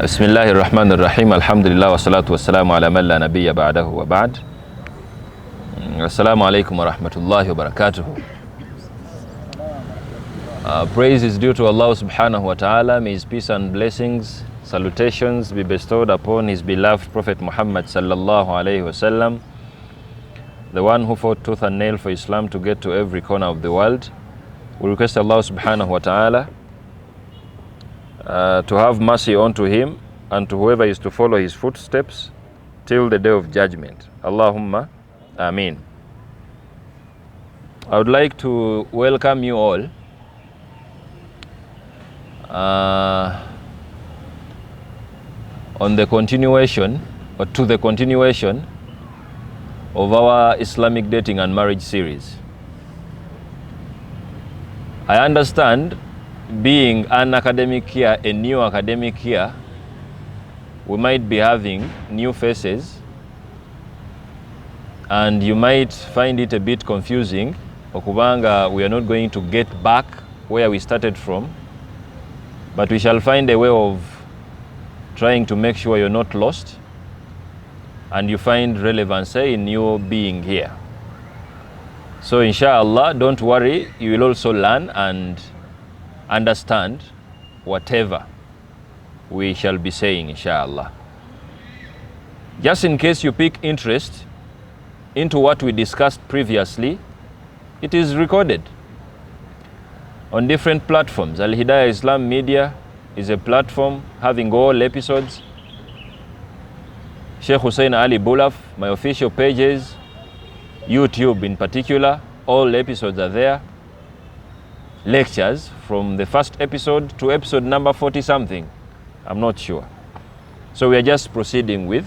Bismillahir Rahmanir Rahim. Alhamdulillah wa salatu wa salamu ala man la nabiyya ba'dahu wa ba'd. Assalamu alaikum wa rahmatullahi wa barakatuh. Praise is due to Allah subhanahu wa ta'ala. May his peace and blessings, salutations be bestowed upon his beloved Prophet Muhammad sallallahu alayhi wa sallam, the one who fought tooth and nail for Islam to get to every corner of the world. We request Allah subhanahu wa ta'ala to have mercy unto him and to whoever is to follow his footsteps till the day of judgment. Allahumma Ameen. I would like to welcome you all on the continuation, or to the continuation of our Islamic dating and marriage series. I understand, being an academic year, a new academic year, we might be having new faces and you might find it a bit confusing. Okubanga, we are not going to get back where we started from, but we shall find a way of trying to make sure you're not lost and you find relevancy in you being here. So inshallah, don't worry, you will also learn and understand whatever we shall be saying, inshallah. Just in case you pick interest into what we discussed previously, it is recorded on different platforms. AL-HIDAAYA Islam Media is a platform having all episodes. Sheikh Hussein Ali Bulafu, my official pages, YouTube in particular, all episodes are there. Lectures from the first episode to episode number 40 something, I'm not sure. So we are just proceeding with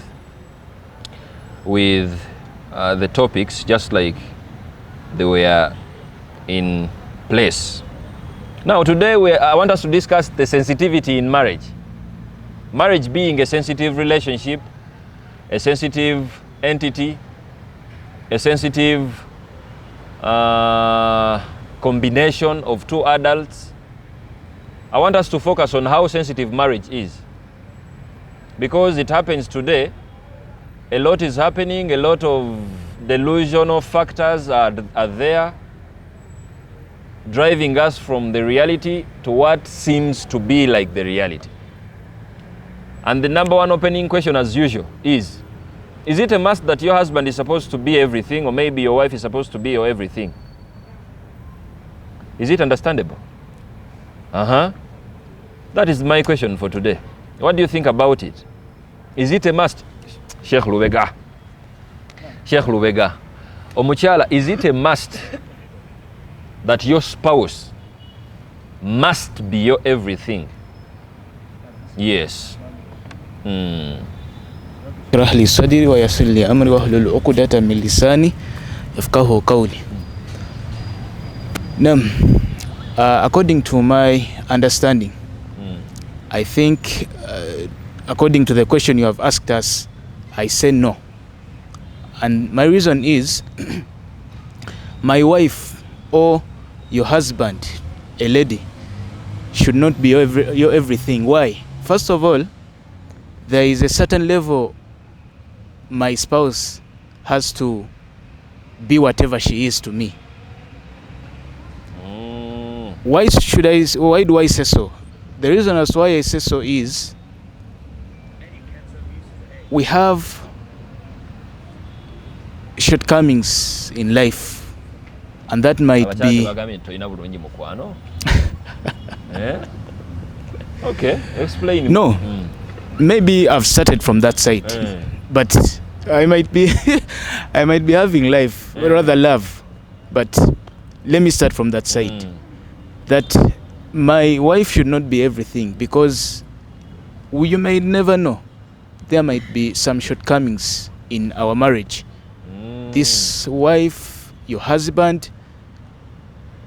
the topics just like they were in place. Now today I want us to discuss the sensitivity in marriage. Marriage being a sensitive relationship, a sensitive entity, a sensitive combination of two adults. I want us to focus on how sensitive marriage is, because it happens today. A lot is happening, a lot of delusional factors are there, driving us from the reality to what seems to be like the reality. And the number one opening question, as usual, is it a must that your husband is supposed to be everything, or maybe your wife is supposed to be your everything? Is it understandable? That is my question for today. What do you think about it? Is it a must? Sheikh Lubega. Omuchala, is it a must that your spouse must be your everything? Yes. اشرح لي صدري ويسر لي أمري واحلل عقدة من لساني يفقهوا قولي. According to my understanding, I think according to the question you have asked us, I say no. And my reason is my wife or your husband, a lady, should not be your everything. Why? First of all, there is a certain level my spouse has to be whatever she is to me. Why do I say so? The reason as why I say so is we have shortcomings in life, and that might be okay, explain. No, maybe I've started from that side, but I might be I might be having life, rather love, but let me start from that side. That my wife should not be everything, because you may never know, there might be some shortcomings in our marriage. This wife, your husband,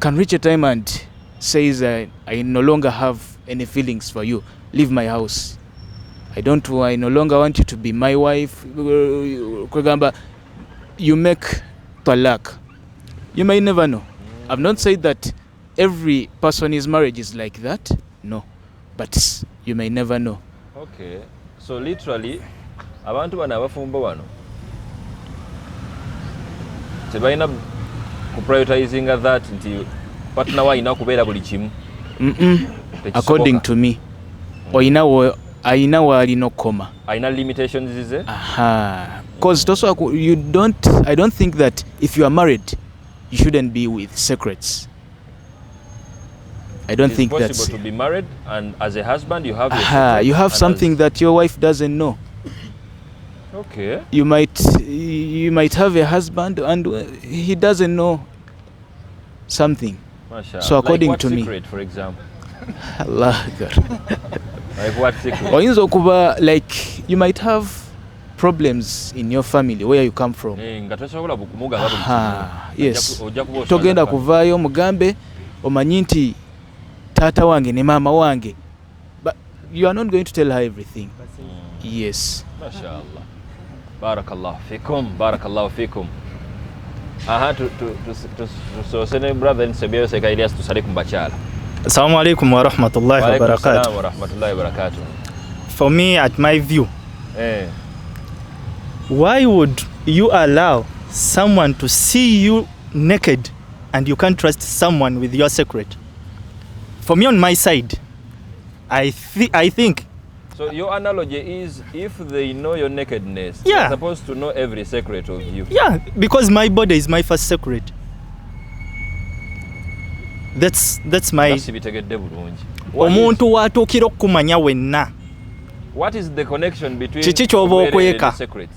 can reach a time and says, I no longer have any feelings for you, leave my house, I no longer want you to be my wife. You make talak. You may never know. I've not said that every person in his marriage is like that, no, but you may never know. Okay. So literally abantu bano abafumbo wano tebalina kuprioritizinga that nti partner wa ina kubeera buli kimu. According to me, aina walina okoma. Aina limitations zize. Because also I don't think that if you are married you shouldn't be with secrets. I don't think that's possible to be married and as a husband you have you have something that your wife doesn't know. Okay. You might have a husband and he doesn't know something. Mashallah. So according like what to secret, me, for example. Allah. Like what secret? Oyinza okuba like you might have problems in your family where you come from. Yes. Togenda kuvaayo mugambe omanyi nti tata wange ne mama wange, but you are not going to tell her everything. Yes. Mashallah. Barakallahu fikum. So sene brother and Sabio Seka Elias to Sadiq Mbachala. Assalamu alaikum wa rahmatullahi wa barakatuh. Wa rahmatullahi wa barakatuh. For me, at my view, why would you allow someone to see you naked and you can't trust someone with your secret? For me, on my side, I think. So your analogy is if they know your nakedness, yeah, they're supposed to know every secret of you. Yeah, because my body is my first secret. That's my. Omuntu watuukira okumanya wenna. What is the connection between kiki kyoba okweka? Secrets?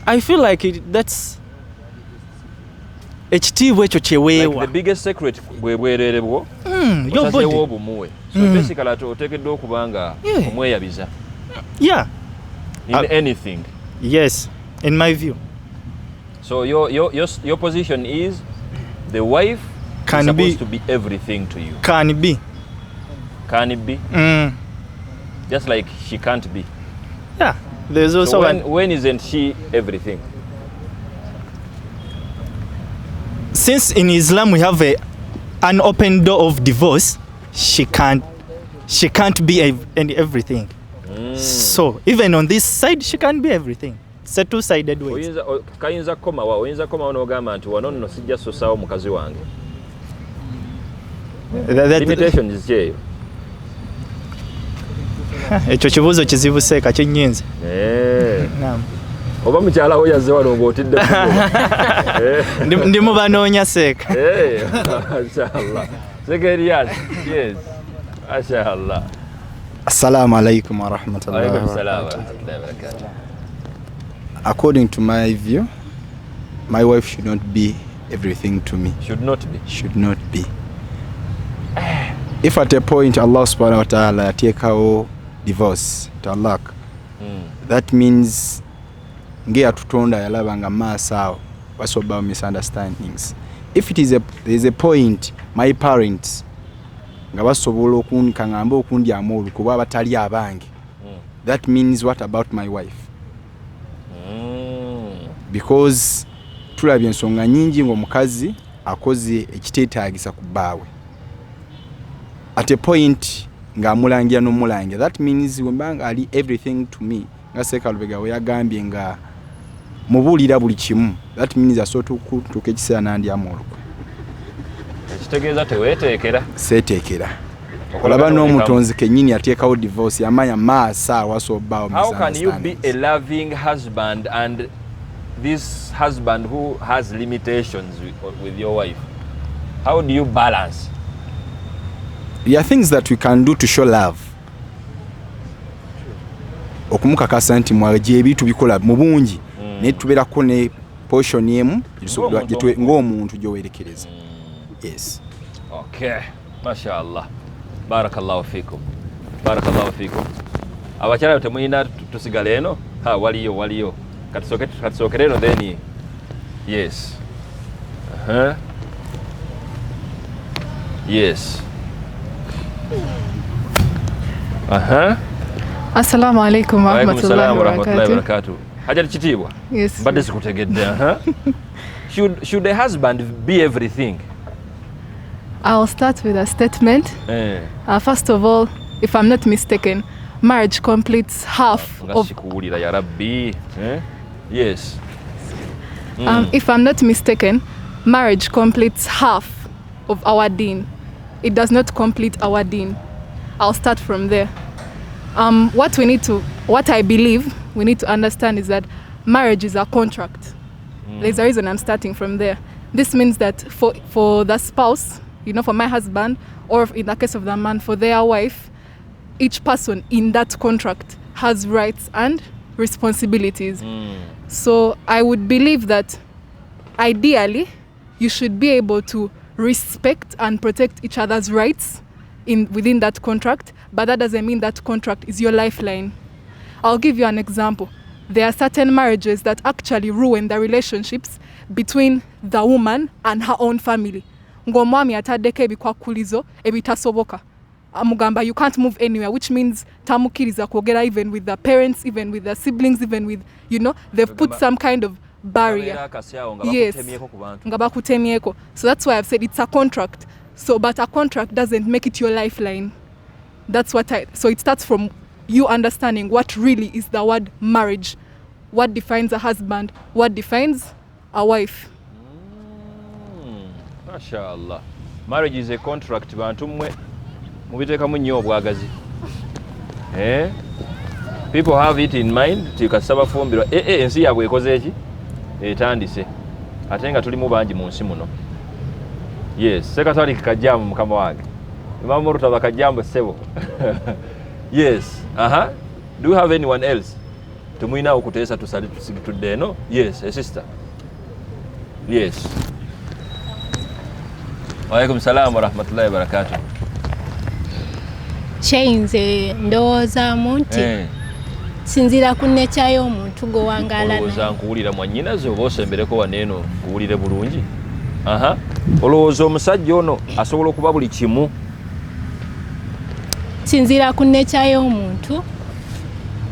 I feel like that's ekitiibwa ekyo kyeweewa. Like the biggest secret bwereere bwo. Your body. So basically oteekeddwa okuba nga omweyabiza. Yeah. In anything. Yes, in my view. So your position is the wife is supposed to be everything to you. Can be. Can it be? Just like she can't be. Yeah. There's also so when isn't she everything? Since in Islam we have an open door of divorce, she can't be everything. So even on this side she can't be everything. It's a two-sided way. Oyinza koma n'ogamba nti wano nno sijja ssosaawo mukazi wange. Limitation is eyo. Ekyo kibuuzo kizibu seeka kinnyinze. Naam. Oba mukyala wo yazze wano ng'otidde ndi mu banoonya seeka. Mashallah. Seeka Elias. Yes. Mashallah. Assalamu alaikum wa rahmatullahi wa barakatuh. According to my view, my wife should not be everything to me. Should not be. Should not be. If at a point Allah subhanahu wa ta'ala take our divorce, talaq, that means nge atutonda yalabanga maasawo basoba misunderstandings. If it is there is a point my parents nga basobola okunkangamba okundyamu olukuba batali abange, that means what about my wife? Because tulabye ensonga nyingi ng'omukazi akoze ekiteetaagisa ku bbaawe. At a point ng'amulangira n'omulangira, that means wembanga ali everything to me. Nga Seeka Lubega we yagambye nga mubuulira buli kimu, that means asobola okutuuka ekiseera n'andyamu olukwe. Ekitegeeza teweeteekera. Seeteekera. Olaba n'omutonzi kennyini yateekawo divorce yamanya maasa wasobbaawo. How can you be a loving husband and this husband who has limitations with your wife? How do you balance? There are things that we can do to show love. Okumukakasa nti mwaje ebitu bikola mu bungi ne tubeerako ne portion emu ng'omuntu gy'owerekereza. Yes. Okay. Mashallah. Barakallahu fikum. Barakallahu fikum. Abakyala temuyina tusigale eno? Waliyo. Katusookere eno then. Yes. Yes. Assalamu alaikum wa rahmatullahi wa barakatuh. Hajari kitiibwa. Yes. Mbadde sikutegedde. Should a husband be everything? I'll start with a statement. First of all, if I'm not mistaken, marriage completes half of... Yes. If I'm not mistaken, marriage completes half of our deen. It does not complete our deen. I'll start from there. What I believe we need to understand is that marriage is a contract. There's a reason I'm starting from there. This means that for the spouse, for my husband, or in the case of the man, for their wife, each person in that contract has rights and responsibilities. So I would believe that ideally you should be able to respect and protect each other's rights within that contract, but that doesn't mean that contract is your lifeline. I'll give you an example. There are certain marriages that actually ruin the relationships between the woman and her own family. Ngomwami atadeke ebikwakulizo ebitasoboka. Amugamba, you can't move anywhere, which means tamukiriza kwogera even with the parents, even with the siblings, even with, they've put some kind of barrier. Yes. Ngabakutemieko. So that's why I've said it's a contract. But a contract doesn't make it your lifeline. So it starts from you understanding what really is the word marriage. What defines a husband? What defines a wife? MashaAllah. Marriage is a contract. Bantu mwe mubiteekamu nnyo obwagazi. People have it in mind. Tikasaba fumbirwa. Ensi yaabwe ekoze eki? Etandise. Ate nga tulimu bangi mu nsi muno. Yes. Sekatwali kajambo mukama wange. Imam Rutaba kajambo sebo. Yes. Do you have anyone else? Tumuina okuteesa tusali tusigitudde no? Yes, a sister. Yes. Wa alaikum salam wa rahmatullahi wa barakatuh. Chainze ndowooza munti. Sinzira ku nature y'omuntu gwe wangala. Olowooza nkuwulira mwannyinaze oba osembereko waneeno nkuwulire bulungi? Olowooza omusajja ono asobola okuba buli kimu? Sinzira ku nature y'omuntu.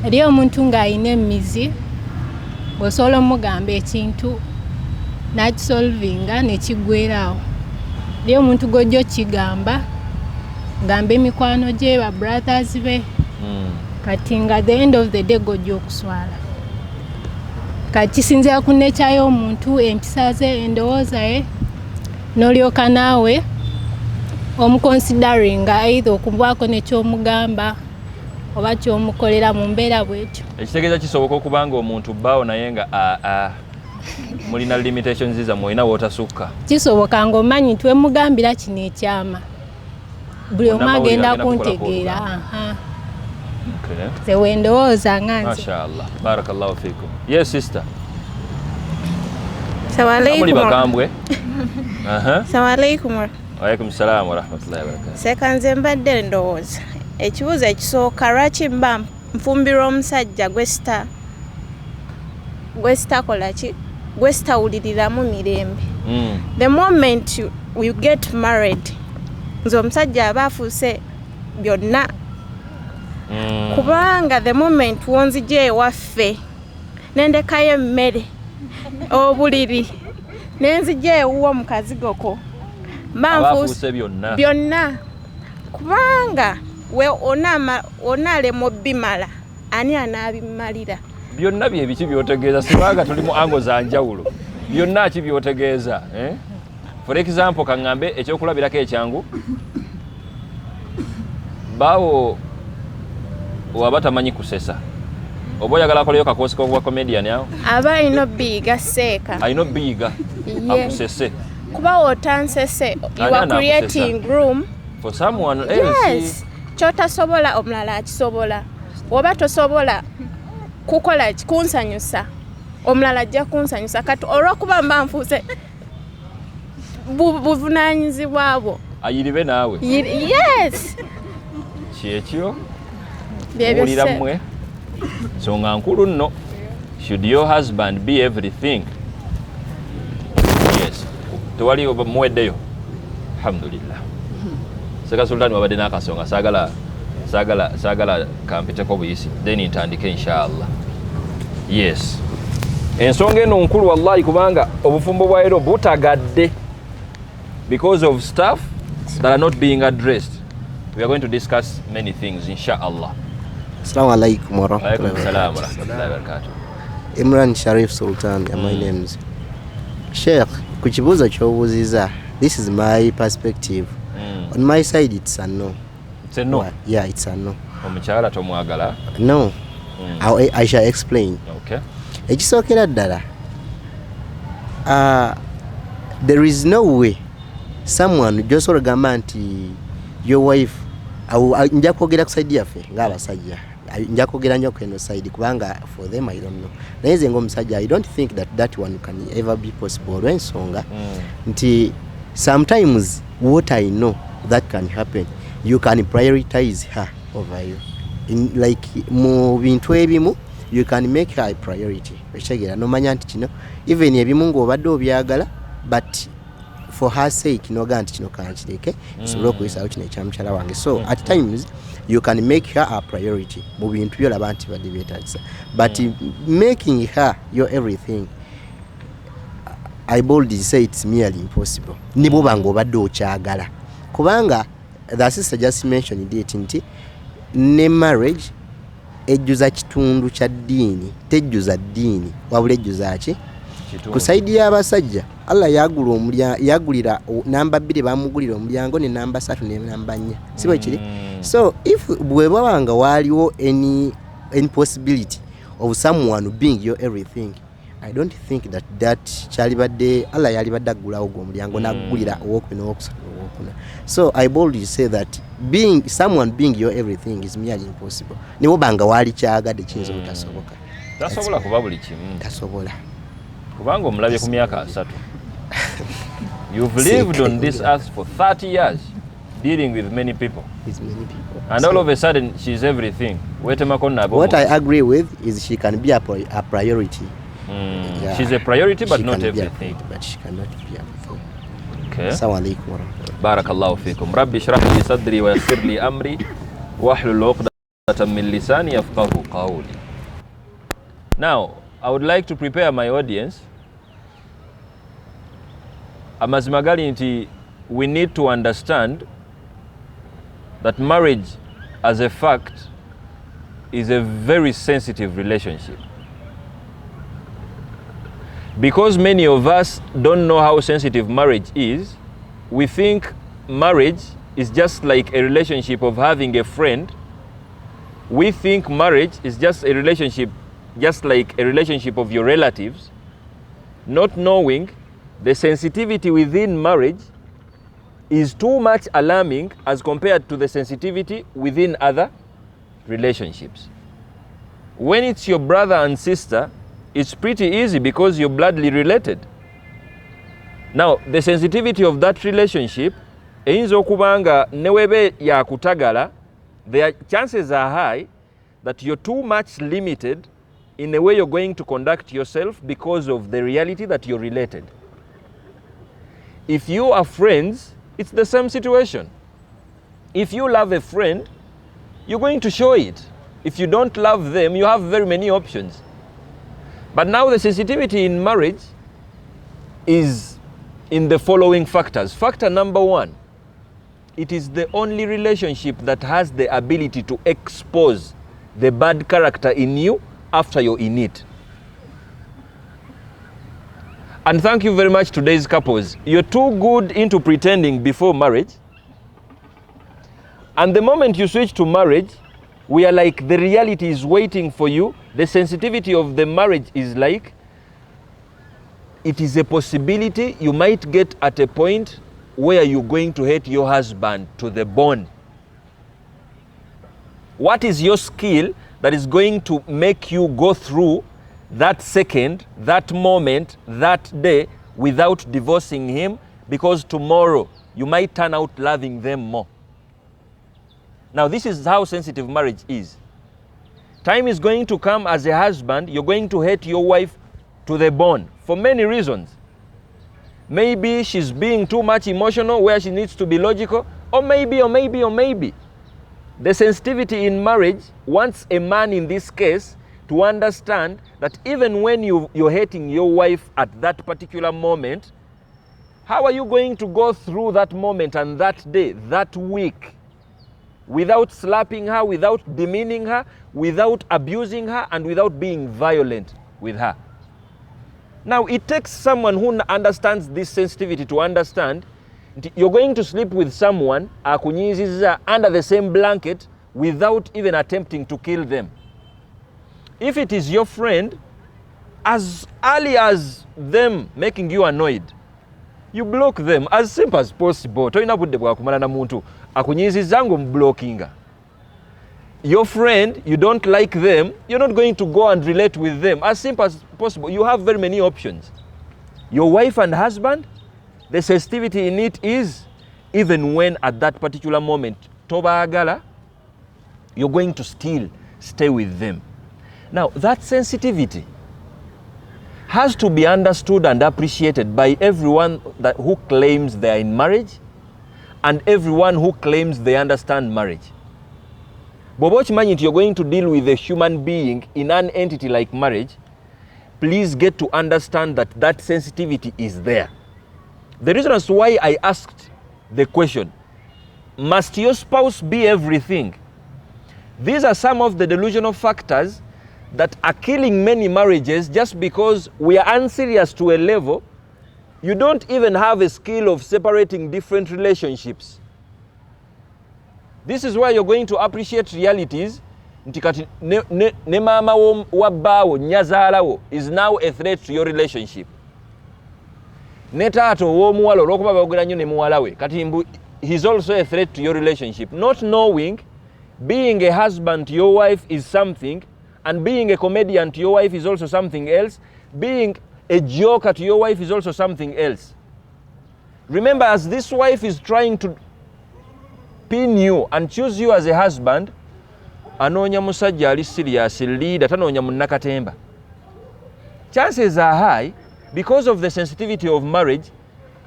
Eri omuntu ng'alina emizi, bw'osobola omugamba ekintu n'akisolvinga nekiggweerawo. Eri omuntu gw'ojja okigamba, gamba emikwano gye, ba brothers be, kati nga the end of the day gw'ojja okuswala. Kati kisinzira ku nature y'omuntu, empisa ze, endowooza ye, n'olyoka naawe omuconsideringa either okubwako nekyomugamba oba kyomukolera mu mbeera bwekyo. Ekitegeeza kisoboka okubanga omuntu bbaawo naye nga mulina limitations zammwe olina wootasukka. Kisoboka ng'omanyi nti wemugambira kino ekyama buli omu agenda kuntegeera. Ze wendowooza nga nze. Mashallah. Barakallahu fikum. Yes, sister. Assalamu bakambwe. alaikum. Wa alaikum salam wa rahmatullahi wa barakatuh. Sekanze mbadde ndowooza. Ekibuuzo ekisooka lwaki mba nfumbirwa omusajja gwe sitawuliriramu mirembe. The moment you get married, nze omusajja aba afuuse byonna. Kubanga the moment wonzija ewaffe nendekayo emmere obuliri nenzija ewuwo mu kazigoko Abafuuse byonna. Kubanga we onalema obbimala ani anaabimalira? Byonna bye biki byotegeeza? Sibanga tuli mu ango za njawulo. Byonna ki byotegeeza? For example, kangambe ekyokulabirako ekyangu baawo waba tamanyi kusesa oba oyagala akoleyo kakoosi k'okuba comedian awo aba alina obbiyiga seeka alina obbiyiga akusese kuba wotansese you are creating room for someone else. Yes. Kyotasobola omulala akisobola. Oba tosobola kukola kunsanyusa omulala ajja kunsanyusa. Kati olw'okuba mba nfuuse buvunaanyizibwa bwo ayiribe naawe. Yes. Kyekyo owulira mmwe nsonga nkulu nno. Should your husband be everything? Yes. Tewali muweddeyo? Alhamdulillah. Seka Sultani wabadde n'akasonga saagala kampiteko buyisi then ntandike inshallah. Yes. Ensonga eno nkulu wallahi kubanga obufumbo bwa leero butagadde because of stuff that are not being addressed. We are going to discuss many things inshallah. Assalamu alaikum wa rahmatullahi Alaikum salam wa rahmatullahi wa barakatuh. Imran Sharif Sultan, my name's Sheikh. Kuchibuza chobuziza. This is my perspective. On my side, it's a no. It's a no? Yeah, it's a no. Omukyala tomwagala? No. I shall explain. Okay. Ekisokera ddala. There is no way someone just oragamba nti your wife nja kwogera ku side yaffe ng'abasajja nja kwogera nnyo ku eno side kubanga for them I don't know naye nze ng'omusajja I don't think that one can ever be possible olw'ensonga nti sometimes what I know that can happen you can prioritize her over you like mu bintu ebimu you can make her a priority ekitegeera nomanya nti kino even ebimu ng'obadde obyagala but for her sake noga nti kino kankireke kisobole okuyisaawo kino ekyamukyala wange so at times you can make her a priority mu bintu byolaba nti badde byetagisa but making her your everything I boldly say it's merely impossible ne bwoba ng'obadde okyagala kubanga the sister just mentioned it nti ne marriage ejjuza kitundu kya ddiini tejjuza ddiini wabula ejjuza ki ku saidi y'abasajja Allah yagulira namba 2 bamugulira omulyango ne namba 3 ne namba 4 sibo kiri so if bwebanga waliwo any possibility of someone being your everything I don't think that kyali badde Allah yali badde agulawo gwo omulyango nagulira owokubina owokusatu owokuna so I boldly say that someone being your everything is merely impossible ne bwobanga wali kyagadde kiyinza obutasoboka tasobola kuba buli kimu tasobola kubanga omulabye ku myaka 3 you've lived on this earth for 30 years dealing with many people and all of a sudden she's everything what I agree with is she can be a priority yeah. She's a priority but not everything but she cannot be everything okay assalamu alaikum wa rahmatullahi barakallahu fikum rabbi shrah li sadri wa yassir li amri wahlul 'uqdatan min lisani yafqahu qawli. Now I would like to prepare my audience. Amazimagali nti we need to understand that marriage as a fact is a very sensitive relationship. Because many of us don't know how sensitive marriage is, we think marriage is just like a relationship of having a friend. We think marriage is just a relationship just like a relationship of your relatives, not knowing the sensitivity within marriage is too much alarming as compared to the sensitivity within other relationships. When it's your brother and sister, it's pretty easy because you're bloodly related. Now, the sensitivity of that relationship, eyinza okubanga newebe yakutagala, the chances are high that you're too much limited in the way you're going to conduct yourself because of the reality that you're related. If you are friends, it's the same situation. If you love a friend, you're going to show it. If you don't love them, you have very many options. But now the sensitivity in marriage is in the following factors. Factor number 1, it is the only relationship that has the ability to expose the bad character in you after you're in it. And thank you very much, today's couples. You're too good into pretending before marriage. And the moment you switch to marriage, we are like the reality is waiting for you. The sensitivity of the marriage is like, it is a possibility you might get at a point where you're going to hate your husband to the bone. What is your skill that is going to make you go through that second, that moment, that day without divorcing him? Because tomorrow you might turn out loving them more. Now, this is how sensitive marriage is. Time is going to come as a husband, you're going to hate your wife to the bone for many reasons. Maybe she's being too much emotional where she needs to be logical, or maybe. The sensitivity in marriage wants a man in this case to understand that even when you're hating your wife at that particular moment, how are you going to go through that moment and that day, that week, without slapping her, without demeaning her, without abusing her, and without being violent with her. Now, it takes someone who understands this sensitivity to understand you're going to sleep with someone under the same blanket without even attempting to kill them. If it is your friend, as early as them making you annoyed, you block them as simple as possible. Toina budde bwakumala na muntu akunyiziza ngo blockinga. Your friend, you don't like them, you're not going to go and relate with them. As simple as possible. You have very many options. Your wife and husband, the sensitivity in it is, even when at that particular moment, tobaagala, you're going to still stay with them. Now, that sensitivity has to be understood and appreciated by everyone who claims they are in marriage and everyone who claims they understand marriage. Bobo chimanyi, you're going to deal with a human being in an entity like marriage, please get to understand that that sensitivity is there. The reason as to why I asked the question, must your spouse be everything? These are some of the delusional factors that are killing many marriages just because we are unserious to a level. You don't even have a skill of separating different relationships. This is why you're going to appreciate realities. Ntikati ne mama wa bawo nyazaalawo is now a threat to your relationship. Ne tato wo muwala olwokuba bagera nnyo ne muwala we kati he's also a threat to your relationship. Not knowing being a husband to your wife is something, and being a comedian to your wife is also something else. Being a joker to your wife is also something else. Remember, as this wife is trying to pin you and choose you as a husband, anonya musajja ali serious leader, tanonya munnakatemba. Chances are high, because of the sensitivity of marriage,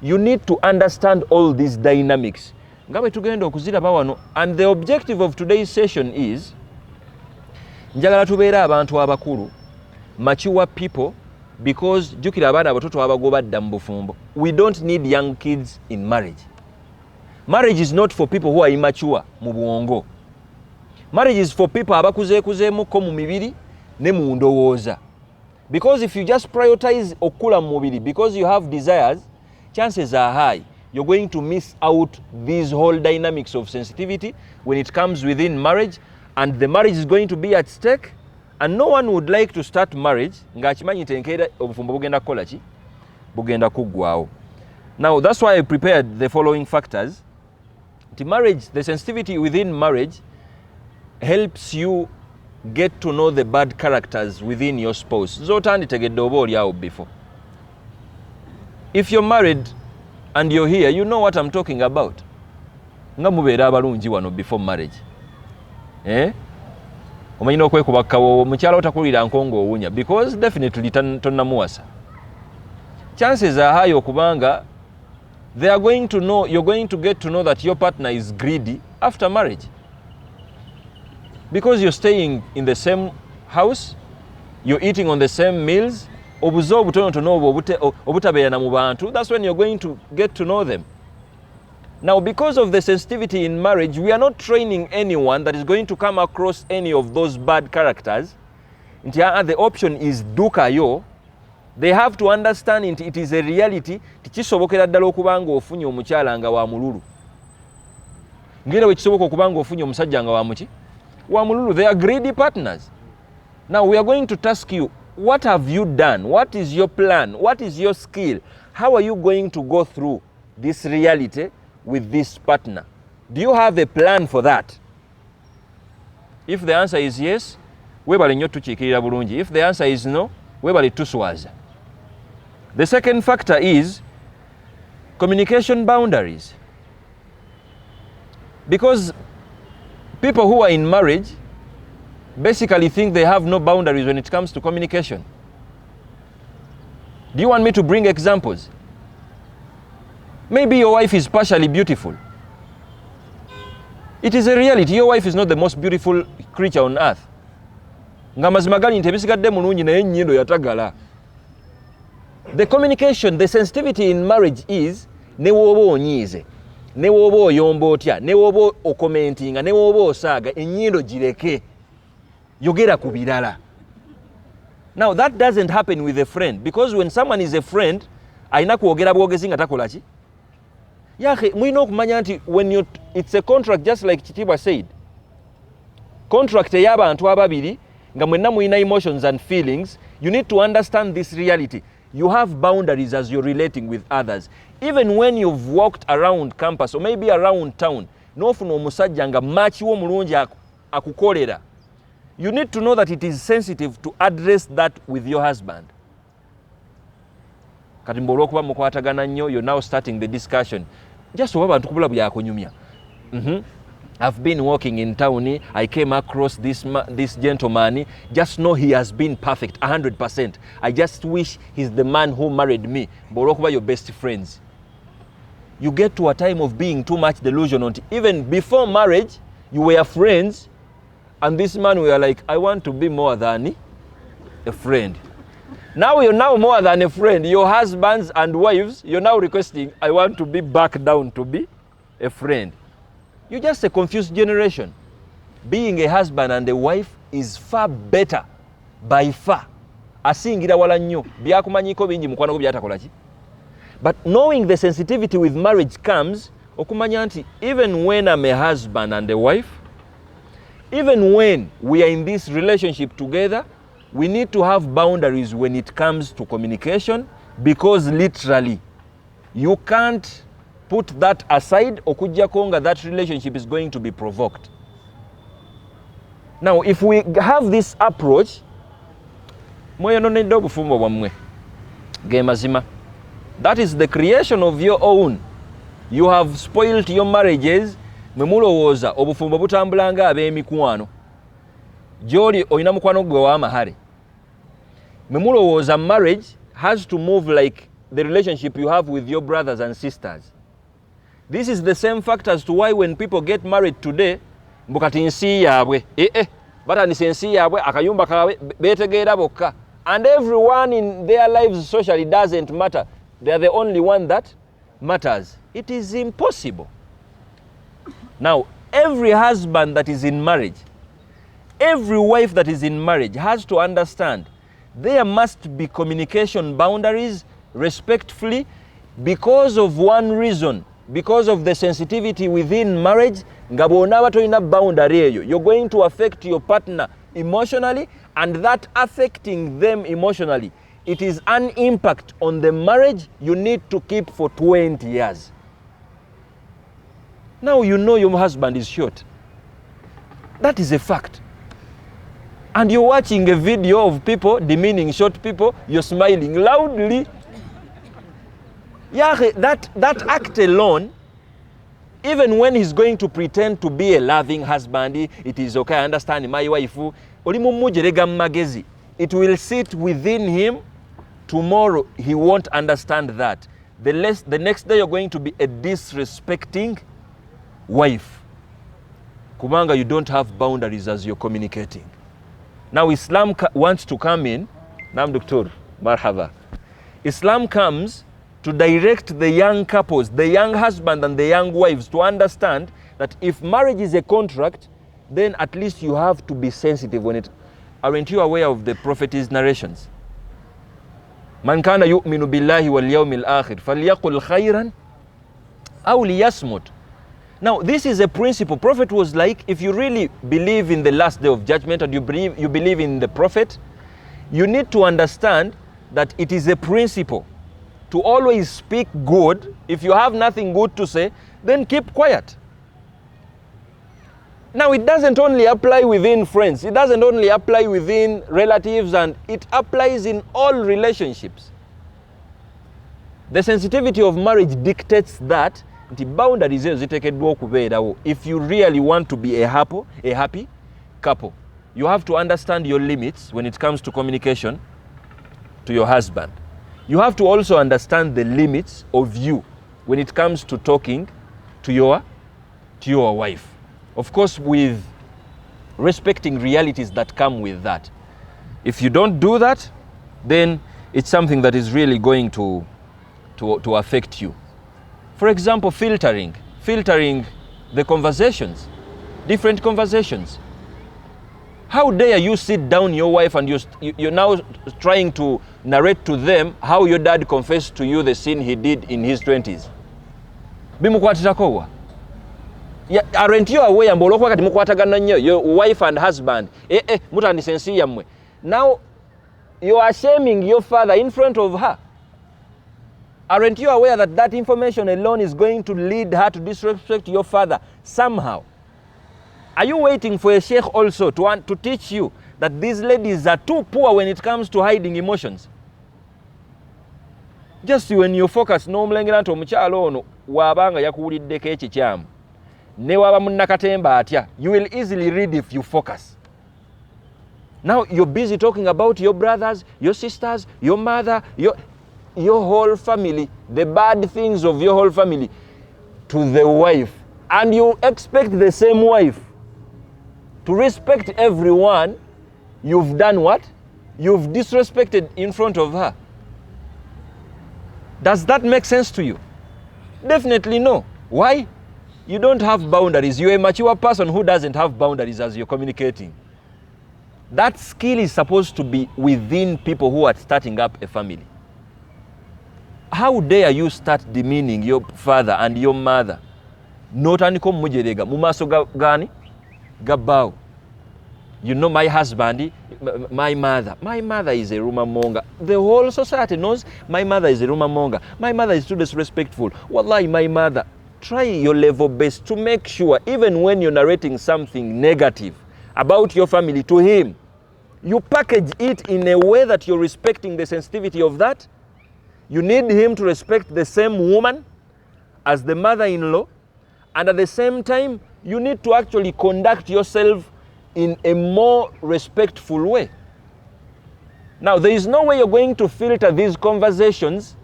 you need to understand all these dynamics. Ngabe tugenda okuziraba wano, and the objective of today's session is njagala tubeera abantu abakulu, mature people, because jukira abaana abatoto abagoba dda mu bufumbo. We don't need young kids in marriage. Marriage is not for people who are immature mu bwongo. Marriage is for people abakuzeekuzeemuko mu mibiri ne mu ndowooza. Because if you just prioritize okula mu mubiri because you have desires, chances are high you're going to miss out these whole dynamics of sensitivity when it comes within marriage, and the marriage is going to be at stake, and no one would like to start marriage ng'akimanyi tenkeera obufumbo bugenda kukola ki, bugenda kuggwaawo. Now that's why I prepared the following factors. The marriage, the sensitivity within marriage helps you get to know the bad characters within your spouse. Zotanditegedde oba oliawo before. If you're married and you're here, you know what I'm talking about. Nga mubeera abalungi wano before marriage. Omanyina okwekuba kawo mukyala otakulira nkongo owunya, because definitely tonnamuwasa. Chances are high okubanga they are going to know, you're going to get to know that your partner is greedy after marriage. Because you're staying in the same house, you're eating on the same meals, that's when you're going to get to know them. Now, because of the sensitivity in marriage, we are not training anyone that is going to come across any of those bad characters. The option is dukayo. They have to understand it is a reality. Tikisobokera ddala okubanga ofunye omukyala nga wa mululu. Ngera we kisoboka okubanga ofunye omusajja nga wa muki? Wa mululu. They are greedy partners. Now we are going to task you, what have you done? What is your plan? What is your skill? How are you going to go through this reality with this partner? Do you have a plan for that? If the answer is yes, webale nnyo tukiikirira bulungi. If the answer is no, webale tuswaza. The second factor is communication boundaries. Because people who are in marriage basically think they have no boundaries when it comes to communication. Do you want me to bring examples? Maybe your wife is partially beautiful. It is a reality. Your wife is not the most beautiful creature on earth. Ngamazima gali ntebisigadde mulungi naye nnyindo yatagala. The communication, the sensitivity in marriage is ne woba onyiize. ne woba oyomba otya, ne woba okomentinga, ne woba osaaga, ennyindo gireke, yogera ku birala. Now that doesn't happen with a friend, because when someone is a friend ayina kwogera bwogezi nga takola ki? Yahe mulina okumanya nti when it's a contract, just like Chitibwa said, contract ey'abantu ababiri nga mwenna mulina emotions and feelings, you need to understand this reality. You have boundaries as you're relating with others. Even when you've walked around campus or maybe around town, n'ofuna omusajja nga machi wo mulungi akukolera, you need to know that it is sensitive to address that with your husband. Kati mbo olw'okuba mukwatagana nnyo, you're now starting the discussion. Just oba abantu kubula byakunyumya. I've been walking in town, I came across this gentleman. Just know he has been perfect, 100%. I just wish he's the man who married me. Mbo olw'okuba your best friends. You get to a time of being too much delusional. Even before marriage, you were friends, and this man were like, I want to be more than a friend. Now you're now more than a friend. Your husbands and wives, you're now requesting, I want to be back down to be a friend. You're just a confused generation. Being a husband and a wife is far better, by far. Asingira wala nnyo. Byakumanyiko bingi mukwano ko byatakola ki? But knowing the sensitivity with marriage comes, okumanya nti even when I'm a husband and a wife, even when we are in this relationship together, we need to have boundaries when it comes to communication, because literally you can't put that aside okujja konga that relationship is going to be provoked. Now if we have this approach, mweyononedde obufumbo bwammwe ge mazima. That is the creation of your own. You have spoiled your marriages. Mwe mulowooza obufumbo butambulanga ab'emikwano. Gy'oli olina mukwano gwe w'amahare. Mwe mulowooza marriage has to move like the relationship you have with your brothers and sisters. This is the same fact as to why when people get married today, mbukati nsi yaabwe, batandise ensi yaabwe, akayumba kaabwe, betegeera bokka. And everyone in their lives socially doesn't matter. They are the only one that matters. It is impossible. Now, every husband that is in marriage, every wife that is in marriage has to understand there must be communication boundaries respectfully, because of one reason, because of the sensitivity within marriage. Nga bw'onaaba tolina boundary eyo, you're going to affect your partner emotionally, and that affecting them emotionally, it is an impact on the marriage you need to keep for 20 years. Now you know your husband is short. That is a fact. And you're watching a video of people demeaning short people, you're smiling loudly. Yeah, that act alone, even when he's going to pretend to be a loving husband, it is okay, I understand my wife, it will sit within him. Tomorrow he won't understand that. The next day you're going to be a disrespecting wife. Kubanga, you don't have boundaries as you're communicating. Now Islam wants to come in. Naam Doctor, marhaba. Islam comes to direct the young couples, the young husband and the young wives, to understand that if marriage is a contract, then at least you have to be sensitive when it. Aren't you aware of the Prophet's narrations? Man kana yu'minu billahi wal yawmil akhir falyaqul khayran aw liyasmut. Now this is a principle. Prophet was like, if you really believe in the last day of judgment and you believe in the Prophet, you need to understand that it is a principle to always speak good. If you have nothing good to say, then keep quiet. Now it doesn't only apply within friends, it doesn't only apply within relatives, and it applies in all relationships. The sensitivity of marriage dictates that the boundaries ziteekeddwa okubeerawo. If you really want to be a happy couple, you have to understand your limits when it comes to communication to your husband. You have to also understand the limits of you when it comes to talking to your wife. Of course, with respecting realities that come with that. If you don't do that, then it's something that is really going to affect you. For example, filtering. filtering the conversations, different conversations. How dare you sit down your wife and you're now trying to narrate to them how your dad confessed to you the sin he did in his 20s. Bimukwatirakowa. Aren't you aware mbolokwa kati mukwatagana nnyo your wife and husband? Mutandise yammwe. Now you are shaming your father in front of her. Aren't you aware that that information alone is going to lead her to disrespect your father somehow? Are you waiting for a sheikh also to teach you that these ladies are too poor when it comes to hiding emotions? Just when you focus n'omulengera nti omukyalo ono wabanga yakuwuliddeko ekikyamu ne waba munnakatemba atya, you will easily read if you focus. Now you're busy talking about your brothers, your sisters, your mother, your whole family, the bad things of your whole family to the wife, and you expect the same wife to respect everyone. You've done what? You've disrespected in front of her. Does that make sense to you? Definitely no. Why? You don't have boundaries. You're a mature person who doesn't have boundaries as you're communicating. That skill is supposed to be within people who are starting up a family. How dare you start demeaning your father and your mother? Notandiko mujerega mumaso gani gabao. You know my husband, my mother is a rumor monger. The whole society knows my mother is a rumor monger. My mother is too disrespectful. Wallahi, my mother. Try your level best to make sure, even when you're narrating something negative about your family to him, you package it in a way that you're respecting the sensitivity of that. You need him to respect the same woman as the mother-in-law, and at the same time, you need to actually conduct yourself in a more respectful way. Now, there is no way you're going to filter these conversations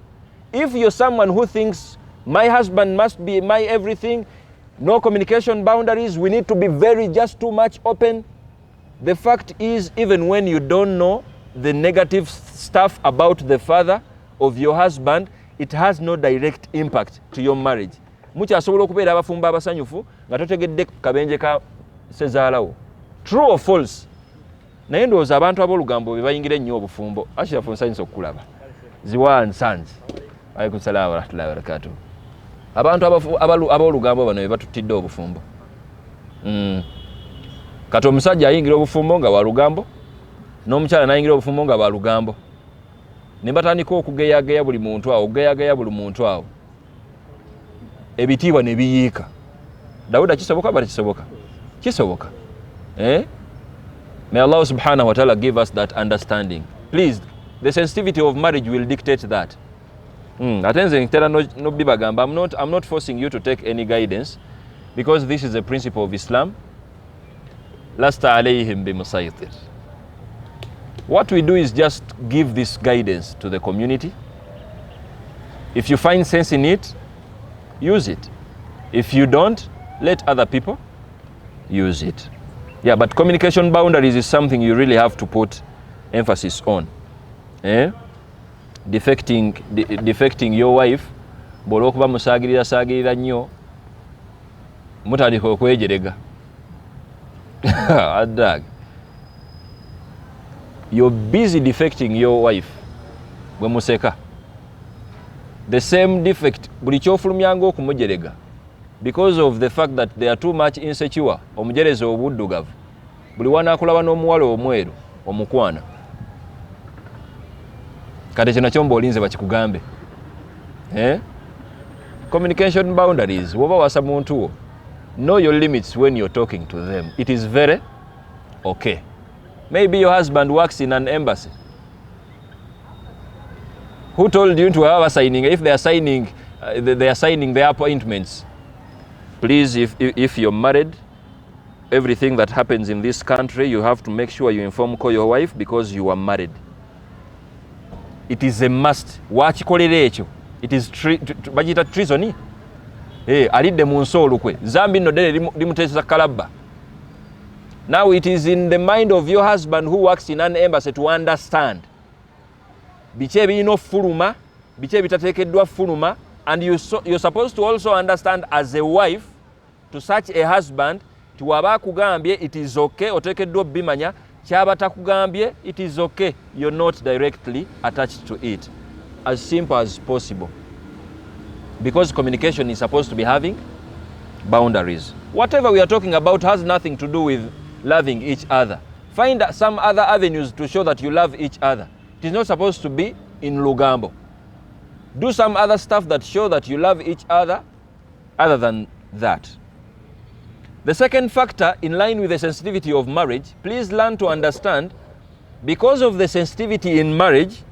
if you're someone who thinks my husband must be my everything, no communication boundaries, we need to be just too much open. The fact is, even when you don't know the negative stuff about the father of your husband, it has no direct impact to your marriage. Mucha asobola okubeera abafumba abasanyufu nga totegedde kabenje ka sezaalawo. True or false? Naye ndowooza abantu ab'olugambo be bayingira ennyo obufumbo. Ashirafu nsanyusa okukulaba. Ziwa Nsanzi. Alaykum salaam wa rahmatullahi wa barakatuh. Abantu ab'olugambo bano be batutidde obufumbo. Kati omusajja ayingira obufumbo nga wa lugambo, n'omukyala n'ayingira obufumbo nga wa lugambo. Ne batandika okugeyageya buli muntu awo, okugeyageya buli muntu awo. Ebitiibwa ne biyiika. Dawuda kisoboka bali kisoboka? Kisoboka. May Allah subhanahu wa ta'ala give us that understanding. Please, the sensitivity of marriage will dictate that. I'm not forcing you to take any guidance, because this is a principle of Islam. Lasta alayhim bimusaytir. What we do is just give this guidance to the community. If you find sense in it, use it. If you don't, let other people use it. Yeah, but communication boundaries is something you really have to put emphasis on. Defecting your wife, bolokuba musagirira nnyo, mutandika okwejerega. Adag. You're busy defecting your wife. Bwe museka. The same defect buli kyofulumyanga okumujerega, because of the fact that they are too much insecure. Omujereza obuddugavu. Buli wanaakulaba n'omuwala omweru omukwana. Kati kino kyomba olinze bakikugambe. Communication boundaries. Woba wasa muntu wo, know your limits when you're talking to them. It is very okay. Maybe your husband works in an embassy. Who told you to have a signing? If they are signing their appointments. Please, if you're married, everything that happens in this country, you have to make sure you call your wife, because you are married. It is a must. Wakikolera ekyo. It is bagita treason. Alidde mu nsi olukwe. Zambi nno ddene limuteesa kalabba. Now it is in the mind of your husband who works in an embassy to understand biki ebirina ofuluma, biki ebitateekeddwa fuluma, And you're supposed to also understand as a wife to such a husband, tiwaba kugambye it is okay, otekeddwa bimanya, kyaba takugambye it is okay, you're not directly attached to it. As simple as possible. Because communication is supposed to be having boundaries. Whatever we are talking about has nothing to do with loving each other. Find some other avenues to show that you love each other. It is not supposed to be in Lugambo. Do some other stuff that show that you love each other than that. The second factor, in line with the sensitivity of marriage, please learn to understand, because of the sensitivity in marriage,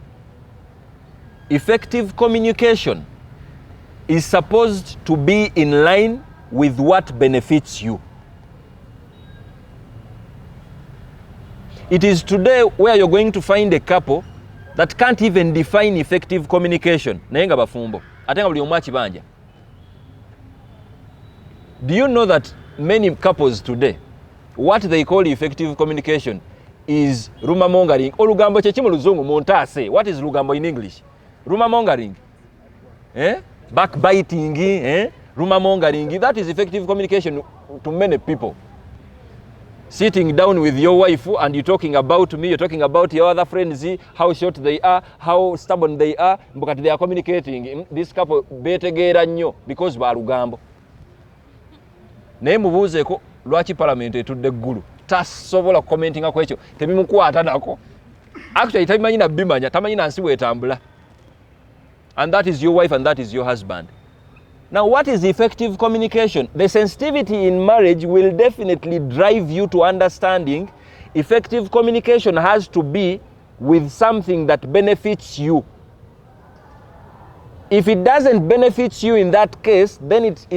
effective communication is supposed to be in line with what benefits you. It is today where you're going to find a couple that can't even define effective communication. Nayenga bafumbo. Atenga buli omu akibanja. Do you know that many couples today, what they call effective communication is rumor mongering? Olugambo kye kimu luzungu montase. What is lugambo in English? Rumor mongering. Backbiting, rumor mongering. That is effective communication to many people. Sitting down with your wife and you're talking about me, you're talking about your other friends, how short they are, how stubborn they are, but they are communicating. This couple betegeera nnyo because ba lugambo. Naye mubuuzeeko lwaki parliament etudde eggulu tasobola commentinga ku ekyo tebimukwata nako. Actually tabimanyi na bimanya, tamanyi nansi bwetambula. And that is your wife and that is your husband. Now, what is effective communication? The sensitivity in marriage will definitely drive you to understanding effective communication has to be with something that benefits you. If it doesn't benefit you in that case, then it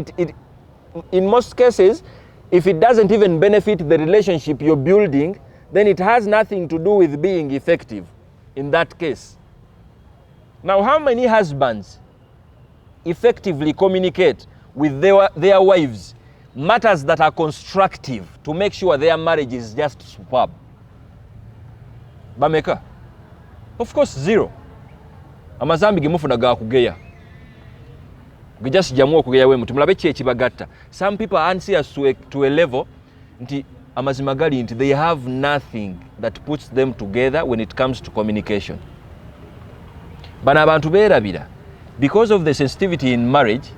in most cases, if it doesn't even benefit the relationship you're building, then it has nothing to do with being effective in that case. Now, how many husbands effectively communicate with their wives matters that are constructive to make sure their marriage is just superb? Bameka? Of course, zero. Amazambi gemufuna ga kugeya. Just jamuo kugeya we mutumulabe chechi bagatta. Some people answer to a level nti amazimagali nti they have nothing that puts them together when it comes to communication. Bana abantu beerabira. Because of the sensitivity in marriage,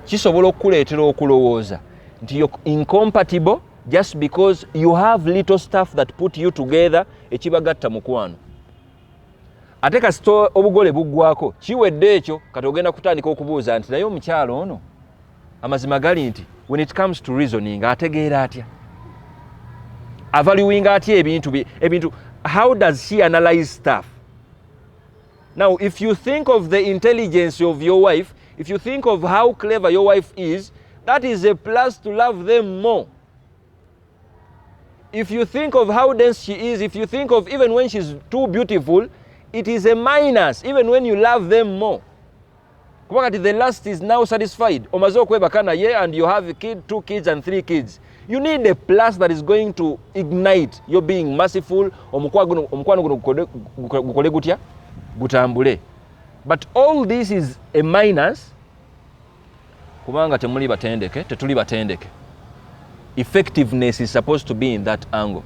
kisobola okuleetera okulowooza nti you're incompatible just because you have little stuff that put you together ekibagatta mukwano. Ate kasito obugole buggwako kiwedde ekyo kati ogenda kutandika okubuuza nti naye omukyalo ono amazima gali nti when it comes to reasoning ategeera atya, avaluing atya ebintu, how does she analyze stuff? Now, if you think of the intelligence of your wife, if you think of how clever your wife is, that is a plus to love them more. If you think of how dense she is, if you think of even when she's too beautiful, it is a minus even when you love them more. The last is now satisfied. And you have a kid, 2 kids and 3 kids. You need a plus that is going to ignite your being merciful. But all this is a minus. Effectiveness is supposed to be in that angle.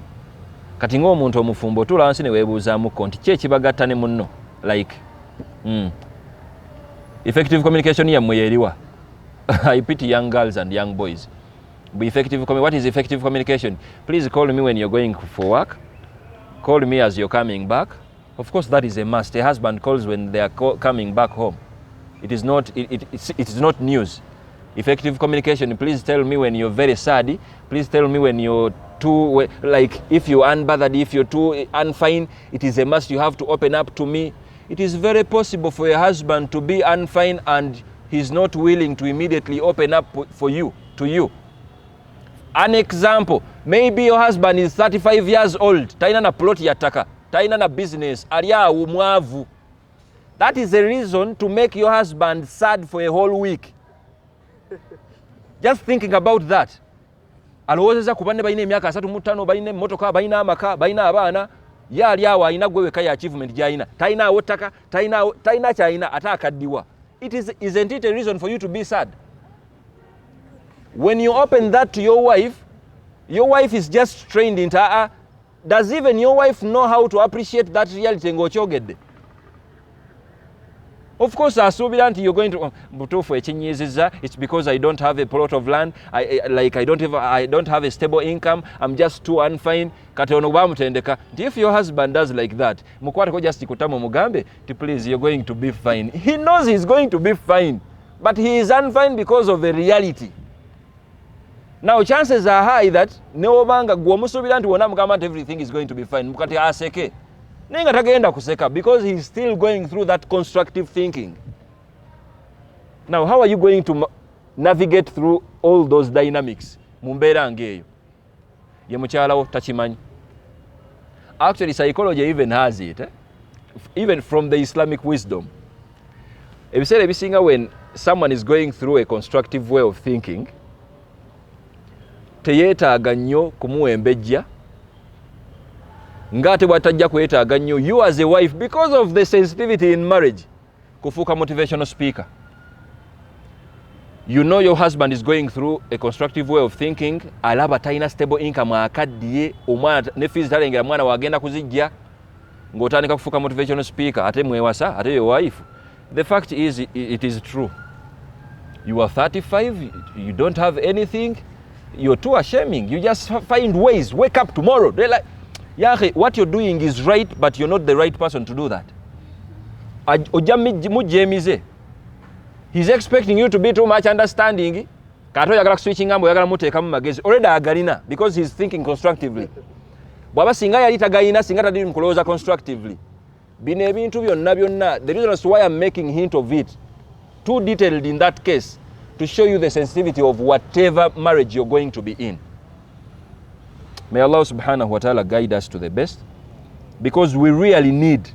Kati ng'omuntu omufumbo tula wansi ne weebuuzaamuko nti ki ekibagatta ne munno like effective communication yammwe yeeriwa. I pity young girls and young boys. What is effective communication? Please call me when you're going for work. Call me as you're coming back. Of course, that is a must. A husband calls when they are coming back home. It is not news. Effective communication, please tell me when you're very sad. Please tell me when you're too, like if you're unbothered, if you're too unfine, it is a must. You have to open up to me. It is very possible for a husband to be unfine and he's not willing to immediately open up to you. An example, maybe your husband is 35 years old, taina na plot ya taka, taina na business, alia umwavu. That is a reason to make your husband sad for a whole week. Just thinking about that. Alowozeza kubane bayina emyaka 35 bayina motoka bayina amaka bayina abaana ya aliawa ina gwewe kaya achievement jaina taina wotaka taina chaina ata akaddiwa isn't it a reason for you to be sad? When you open that to your wife is just trained into does even your wife know how to appreciate that reality ngokyogedde? Of course, asuubira you're going to butuufu ekinyiizizza, it's because I don't have a plot of land, I don't have a stable income, I'm just too unfine. Kati ono bamutendeka. If your husband does like that, mukwateko just kutamo mugambe, please, you're going to be fine. He knows he's going to be fine, but he is unfine because of the reality. Now chances are high that neobanga gwomusuubira nti wona mugamba nti everything is going to be fine, mukati aseke. Nenga tagenda kuseka because he's still going through that constructive thinking. Now, how are you going to navigate through all those dynamics? Mumbeera ngeyo. Ye mukyalawo takimanyi. Actually, psychology even has it. Even from the Islamic wisdom. Ebiseera ebisinga when someone is going through a constructive way of thinking, teyeetaaga nnyo kumuwembejja. Ngate watajja kwetaaga nnyo you as a wife, because of the sensitivity in marriage, kufuuka motivational speaker. You know your husband is going through a constructive way of thinking, alaba talina stable income akaddiye, omwana ne fees talengera mwana wagenda kuzijja, ng'otandika kufuuka motivational speaker, ate mwewasa, ate your wife. The fact is, it is true. You are 35, you don't have anything, you're too ashaming. You just find ways, wake up tomorrow. They're like, yeah, what you're doing is right, but you're not the right person to do that. He's expecting you to be too much understanding. Switching already agalina because he's thinking constructively. Bwaba singa yali tagayina singa tadiri mkulowooza constructively. Bino ebintu byonna byonna, the reason as why I'm making hint of it too detailed in that case to show you the sensitivity of whatever marriage you're going to be in. May Allah subhanahu wa ta'ala guide us to the best, because we really need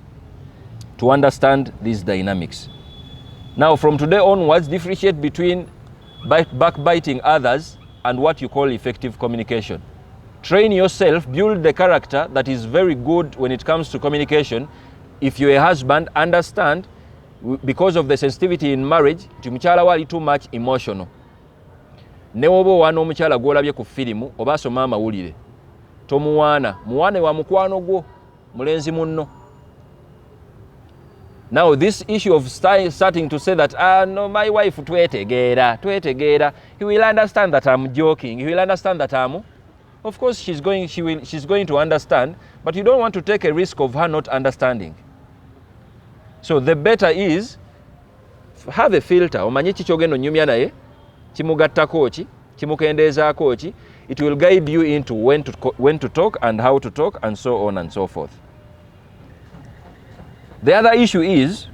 to understand these dynamics. Now, from today onwards, differentiate between backbiting others and what you call effective communication. Train yourself, build the character that is very good when it comes to communication. If you're a husband, understand, because of the sensitivity in marriage, mukyala wali too much emotional. Newoba wana omukyala gwolabye ku firimu oba asoma amawulire, tomuwaana, muwaane wa mukwano gwo, mulenzi munno. Now this issue of starting to say that, no, my wife twetegeera, he will understand that I'm joking, he will understand that I'm, of course she's going to understand, but you don't want to take a risk of her not understanding. So the better is, have a filter, omanye kikyogendo nyumya naye, kimugattako ki, kimukendeezaako ki. It will guide you into when to talk and how to talk and so on and so forth. The other issue is,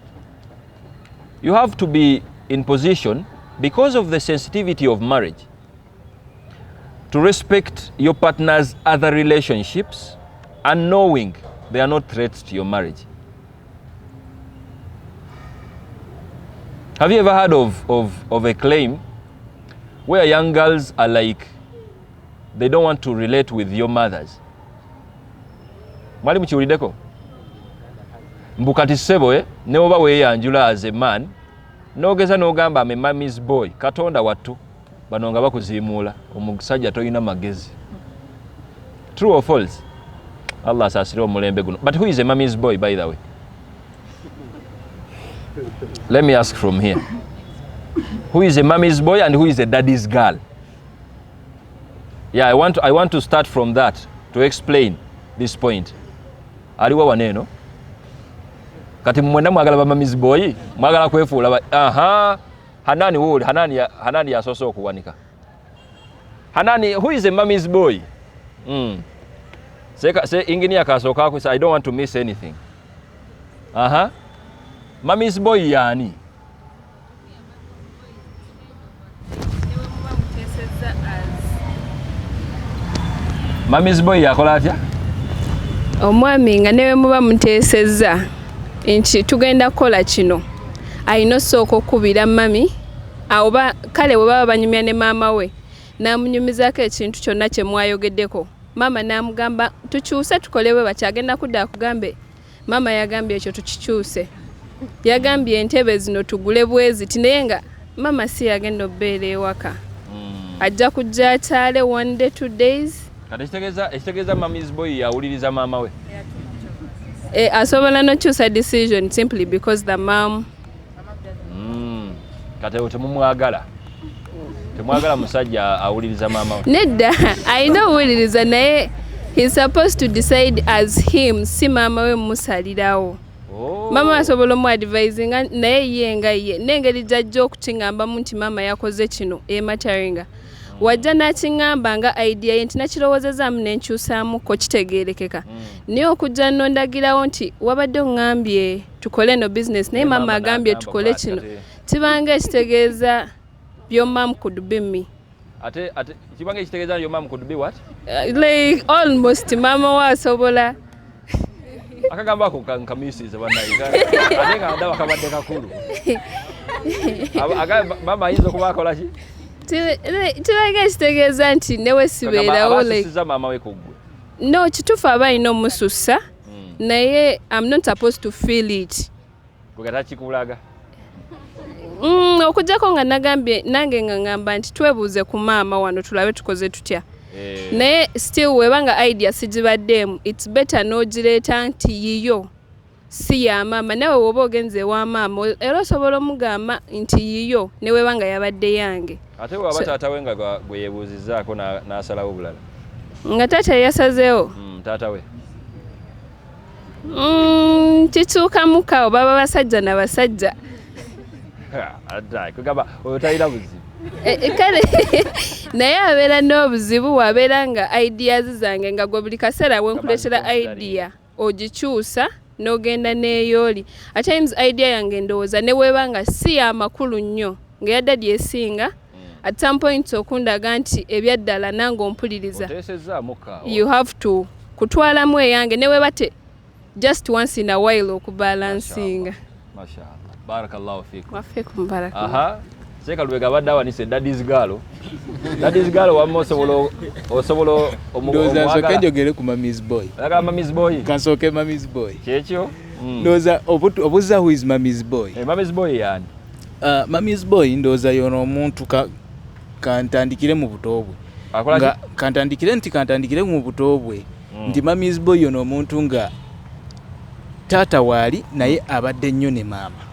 you have to be in position, because of the sensitivity of marriage, to respect your partner's other relationships and knowing they are not threats to your marriage. Have you ever heard of a claim where young girls are like, they don't want to relate with your mothers? Mwali mukiwuliddeko? Mbukati sebo neoba weeyanjula as a man, n'ogeza n'ogamba I'm a mommy's boy, Katonda wattu, bano nga bakuziimuula, omusajja toyina magezi. True or false? Allah asaasire omulembe guno. But who is a mommy's boy, by the way? Let me ask from here. Who is a mommy's boy and who is a daddy's girl? Yeah, I want to start from that to explain this point. Aliwa waneno? Kati mwenda mwagala ba mommy's boy, mwagala kwefuula ba, aha, Hanani wuli, Hanani ya soso kuwanika. Hanani, who is a mommy's boy? Say engineer kasoka ku say I don't want to miss anything. Aha. Mommy's boy yani. Mommy's boy yakola atya? Omwami nga newe muba muteesezza nti tugenda kukola kino, alina osooka okukubira mami, oba kale bwe baba banyumya ne maama we n'amunyumizaako ekintu kyonna kye mwayogeddeko, maama n'amugamba tukyuse tukole bwe bati, agenda kudda akugambe maama yagambye ekyo tukikyuse. yagambye entebe zino tugule bweziti naye nga mama si yagenda obbeera ewaka ajja kujja akyale 1 day 2 days kati ekitegeeza mami's boy yawuliriza maama we asobola nokyusa decision simply because the mom kati temumwagala musajja awuliriza maama we nedda ayina owuliriza naye he's supposed to decide as him si maama we musalirawo mama asobola omuadvisinga naye ye nga ye n'engeri gy'ajja okukiŋŋambamu nti maama yakoze kino emataringa wajja n'akiŋŋamba nga idea ye nti nakirowoozezaamu n'enkyusaamuko kitegeerekeka naye okujja nondagirawo nti wabadde oŋŋambye tukole no business naye maama agambye tukole kino kibanga ekitegeeza your mom could be me ate kibanga ekitegeeza your mom could be what like almost mama waasobola akagamba ako nkamisiza banayiga ate nga ndaba kabadde kakulu mama ayinza okuba akola ki kibanga ekitegeeza nti newe sibeerawo like mama we kugwe no kituufu aba alina omusussa naye I'm not supposed to feel it gwegatakikulaga okujjako nga nagambye nange nga ngamba nti twebuuze ku maama wano tulabe tukoze tutya naye still webanga idea sigibaddeemu it's better n'ogireeta nti yiyo si ya maama nawe woba ogenze ewa maama era osobola omugamba nti yiyo ne webanga yabadde yange ate waba taata we nga gwe yeebuuzizzaako n'asalawo bulala nga taata yasazeewo taata we kituukamukawo baba basajja na basajja kugamba oyo talina buzibu kale naye abeera n'obuzibu wabeera nga ideas zange nga gwe buli kaseera wenkuleetera idea ogikyusa n'ogenda n'eyooli at times idea yange ndowooza ne weeba nga si amakulu nnyo nga yaddadi esinga at some point okundaga nti ebyaddala nange ompuliriza you have to kutwalamu eyange ne weeba te just once in a while okubalansinga barakallahu fikum wafikum baraka Seka lubega badde awanise daddy's girl wamma osobola ndowooza nsooke njogere ku mami's boy mami's boy kansooke mami's boy kyekyo ndowooza obuuza who is mami's boy mami's boy yani mami's boy ndowooza yono omuntu kantandikire mu buto bwe nga kantandikire mu buto bwe nti mami's boy yono omuntu nga taata waali naye abadde nnyo ne maama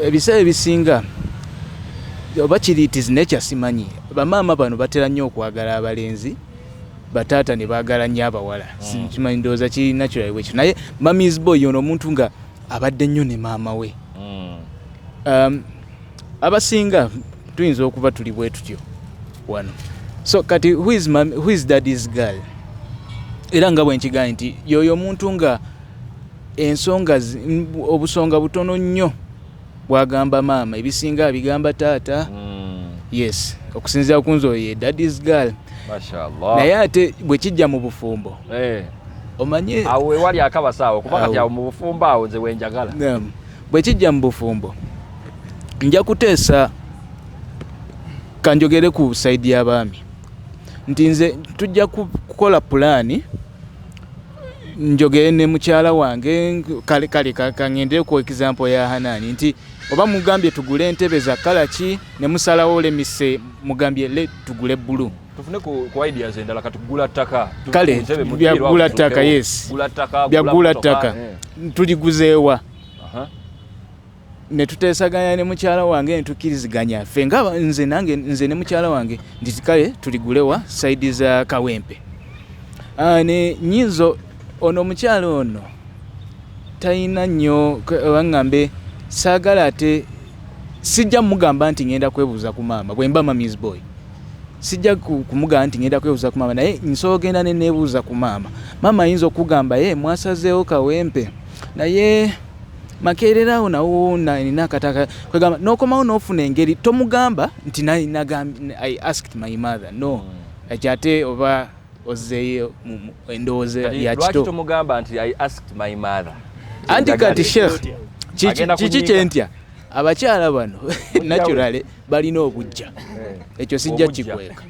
ebiseera ebisinga oba kiri it is nature simanyi bamaama bano batera nnyo okwagala abalenzi bataata ne baagala nnyo abawala simanyi ndowooza kiri natural wekyo naye mami's boy ono omuntu nga abadde nnyo ne maama we abasinga tuyinza okuba tuli bwe tutyo wano so kati who is daddy's girl era nga bwe nkigaa nti yoyo omuntu nga ensonga obusonga butono nnyo bwagamba maama ebisinga abigamba taata yes okusinziira ku nzo ye daddy's girl mashallah naye ate bwe kijja mu bufumbo omanye awe wali akabasaawo kuba kati awo mu bufumbo awo nze wenjagala bwe kijja mu bufumbo nja kuteesa kanjogere ku saidi y'abaami nti nze tujja kukola pulaani njogere ne mukyala wange kale kangendere ku example ya Hanani nti oba mugambye tugule entebe za kala ki ne musalawo lemise mugambye le tugule bulu tufune ku ideas endala katugula ttaka kale byagula ttaka yes byagula ttaka tuliguzeewa ne tuteesaganya ne mukyala wange ne tukiriziganya ffe nga nze ne mukyala wange nti kale tuligulewa saidi za Kawempe ne nyinzo ono mukyala ono talina nnyo waŋŋambe saagala ate sijja mugamba nti ngenda kwebuuza ku maama bwe mba mami's boy sijja kumugamba nti ngenda kwebuuza ku maama naye nsobola genda ne neebuuza ku maama maama ayinza okugamba mwasazeewo Kawempe naye makeererawo nawo nina akataka kwegamba n'okomawo n'ofuna engeri tomugamba nti I asked my mother no ate oba ozeeyo endowooza ya kito lwaki tomugamba nti I asked my mother anti kati sheikh kiki kyentya abakyala bano naturally balina obujja ekyo sijja kikweka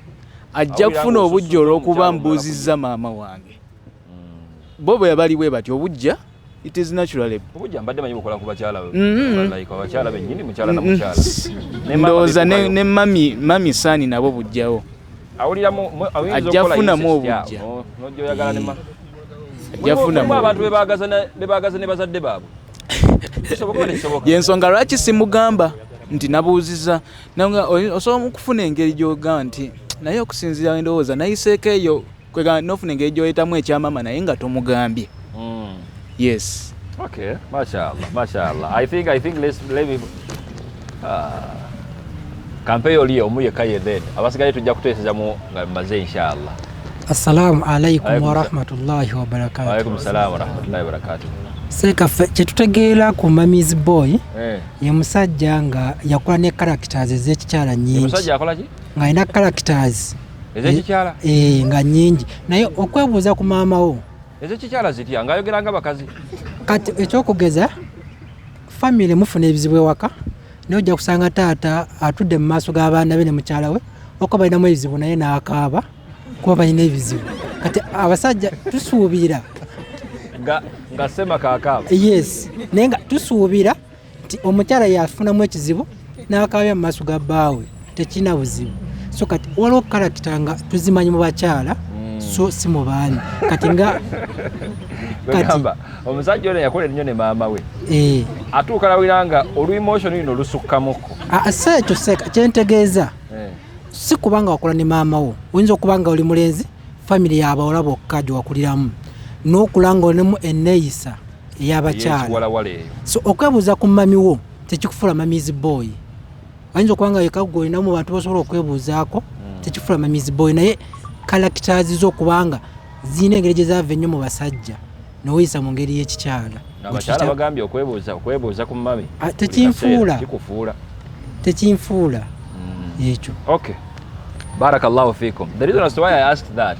ajja kufuna obujja olw'okuba mbuuzizza maama wange bo bwe bali bwe bati obujja it is naturally. Obujja mbadde manyi bukola ku bakyala like abakyala bennyini mukyala na mukyala. Ndowooza ne mami Sani nabo bujjawo. Awuliramu ajjafunamu obujja. N'ojja oyagala ne ma. Ajjafunamu. Abantu bebaagaza ne bazadde baabwe. Yensonga lwaki simugamba nti nabuuziza osobola okufuna engeri gy'oga nti naye okusinziira endowooza nayiseeko eyo kwega n'ofuna engeri gy'oyitamu ekyamama naye nga tomugambye. Yes. Okay, mashallah. I think let me campaign oli omuye kaye then. Abasigaye tujja kuteeseza mu nga maze inshallah. Assalamu alaikum wa rahmatullahi wa barakatuh. Wa alaikum salam wa rahmatullahi wa barakatuh. Sekaffe kyetutegeera ku Mami's Boy ye musajja nga yakola ne characters ez'ekikyala nyingi. Musajja akola ki? Nga alina characters ez'ekikyala nga nyingi naye okwebuuza ku maama wo ez'ekikyala zitya ng'ayogera nga bakazi. Kati ekyokugeza family mufuna ebizibu ewaka naye ojja kusanga taata atudde mu maaso g'abaana be ne mukyala we okuba balinamu ebizibu naye n'akaaba kuba balina ebizibu. Kati abasajja tusuubira nga sema kaakaaba. Yes, naye nga tusuubira nti omukyala yafunamu ekizibu n'akaabya mu maaso ga bbaawe tekirina buzibu. So kati waliwo karakita nga tuzimanyi mu bakyala so si mu baami kati nga Gamba omusajja ono yakola ennyo ne maama we. Atuuka lawira nga olu-emotion lino lusukkamukko. Si ekyo kyentegeeza si kubanga wakola ne maama wo oyinza okuba nga oli mulenzi family y'abawala bokka gyewakuliramu n'okulanga olemu enneeyisa ey'abakyala. So okwebuuza ku mami wo tekikufuula Mami's Boy. Ayinza okuba nga yekagwe olinamu bantu basobola okwebuuzaako tekifula Mami's Boy naye characters z'okubanga zirina engeri gye zaava ennyo mu basajja n'oyisa mu ngeri y'ekikyala. Abakyala bagambye okwebuuza ku mami tekinfuula ekyo. Okay, barakallahu fikum. The reason as to why I asked that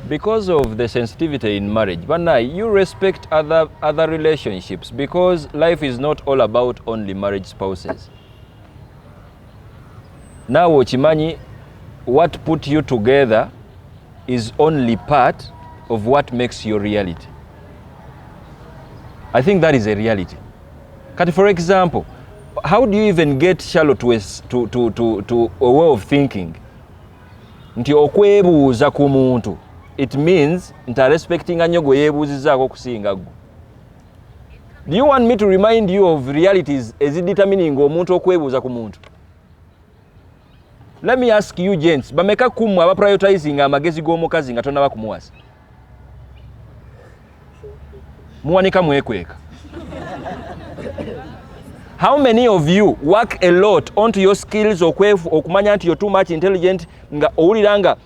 because of the sensitivity in marriage. But now you respect other relationships because life is not all about only marriage spouses. Now okimanyi what put you together is only part of what makes your reality. I think that is a reality. For example, how do you even get shallow to a way of thinking? Nti okwebuuza ku muntu it means nta respecting anyo gwe yeebuuzizaako okusinga gwe. Do you want me to remind you of realities ezidetermining omuntu okwebuuza ku muntu? Let me ask you gents, bameka kumu aba prioritizing amagezi g'omukazi nga tonnaba kumuwasa? Muwanika mwekweka. How many of you work a lot onto your skills okumanya nti you're too much intelligent nga owulira nga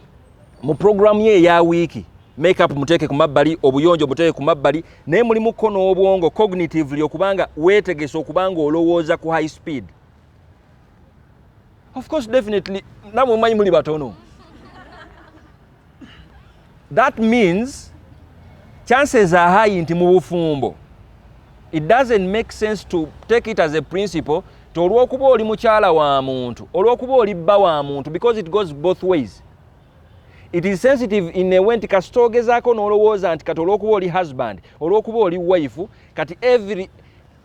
mu program ye ya wiki makeup muteke ku mabbali obuyonjo muteke ku mabbali naye mulimu kono obwongo cognitively okubanga weetegese okubanga olowooza ku high speed? Of course, definitely namwe mumanyi muli batono. That means chances are high nti mu bufumbo it doesn't make sense to take it as a principle to olw'okuba oli mukyala wa muntu olw'okuba oli bba wa muntu because it goes both ways. It is sensitive in a way nti kasita ogezaako n'olowooza nti kati olw'okuba oli husband olw'okuba oli wife kati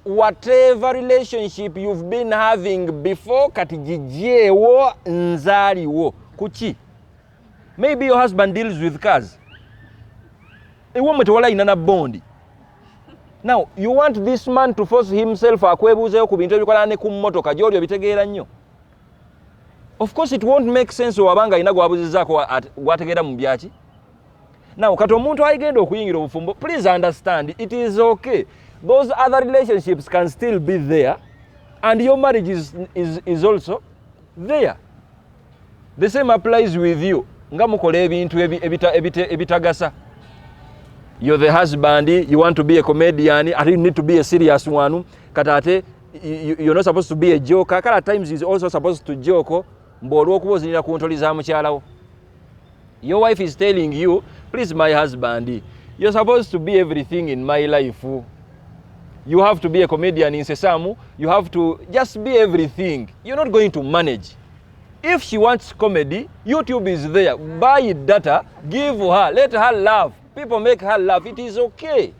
whatever relationship you've been having before kati gijjeewo nzaaliwo kuki? Maybe your husband deals with cars ewomwe tewalayina na bondi. Now you want this man to force himself akwebuuzeyo ku bintu ebikolana ne ku mmotoka gy'oli obitegeera nnyo. Of course it won't make sense wabanga alina gwabuzizaako gwategeera mu byaki. Now kati omuntu ayigenda okuyingira obufumbo, please understand it is okay. Those other relationships can still be there and your marriage is also there. The same applies with you. Nga mukola ebintu ebitagasa. You're the husband, you want to be a comedian, you need to be a serious one. Katate, you're not supposed to be a joker. At times he's also supposed to joke. Your wife is telling you, please my husband, you're supposed to be everything in my life. You have to be a comedian in Sesamu. You have to just be everything. You're not going to manage. If she wants comedy, YouTube is there. Buy data, give her, let her laugh. People make her laugh. It is okay.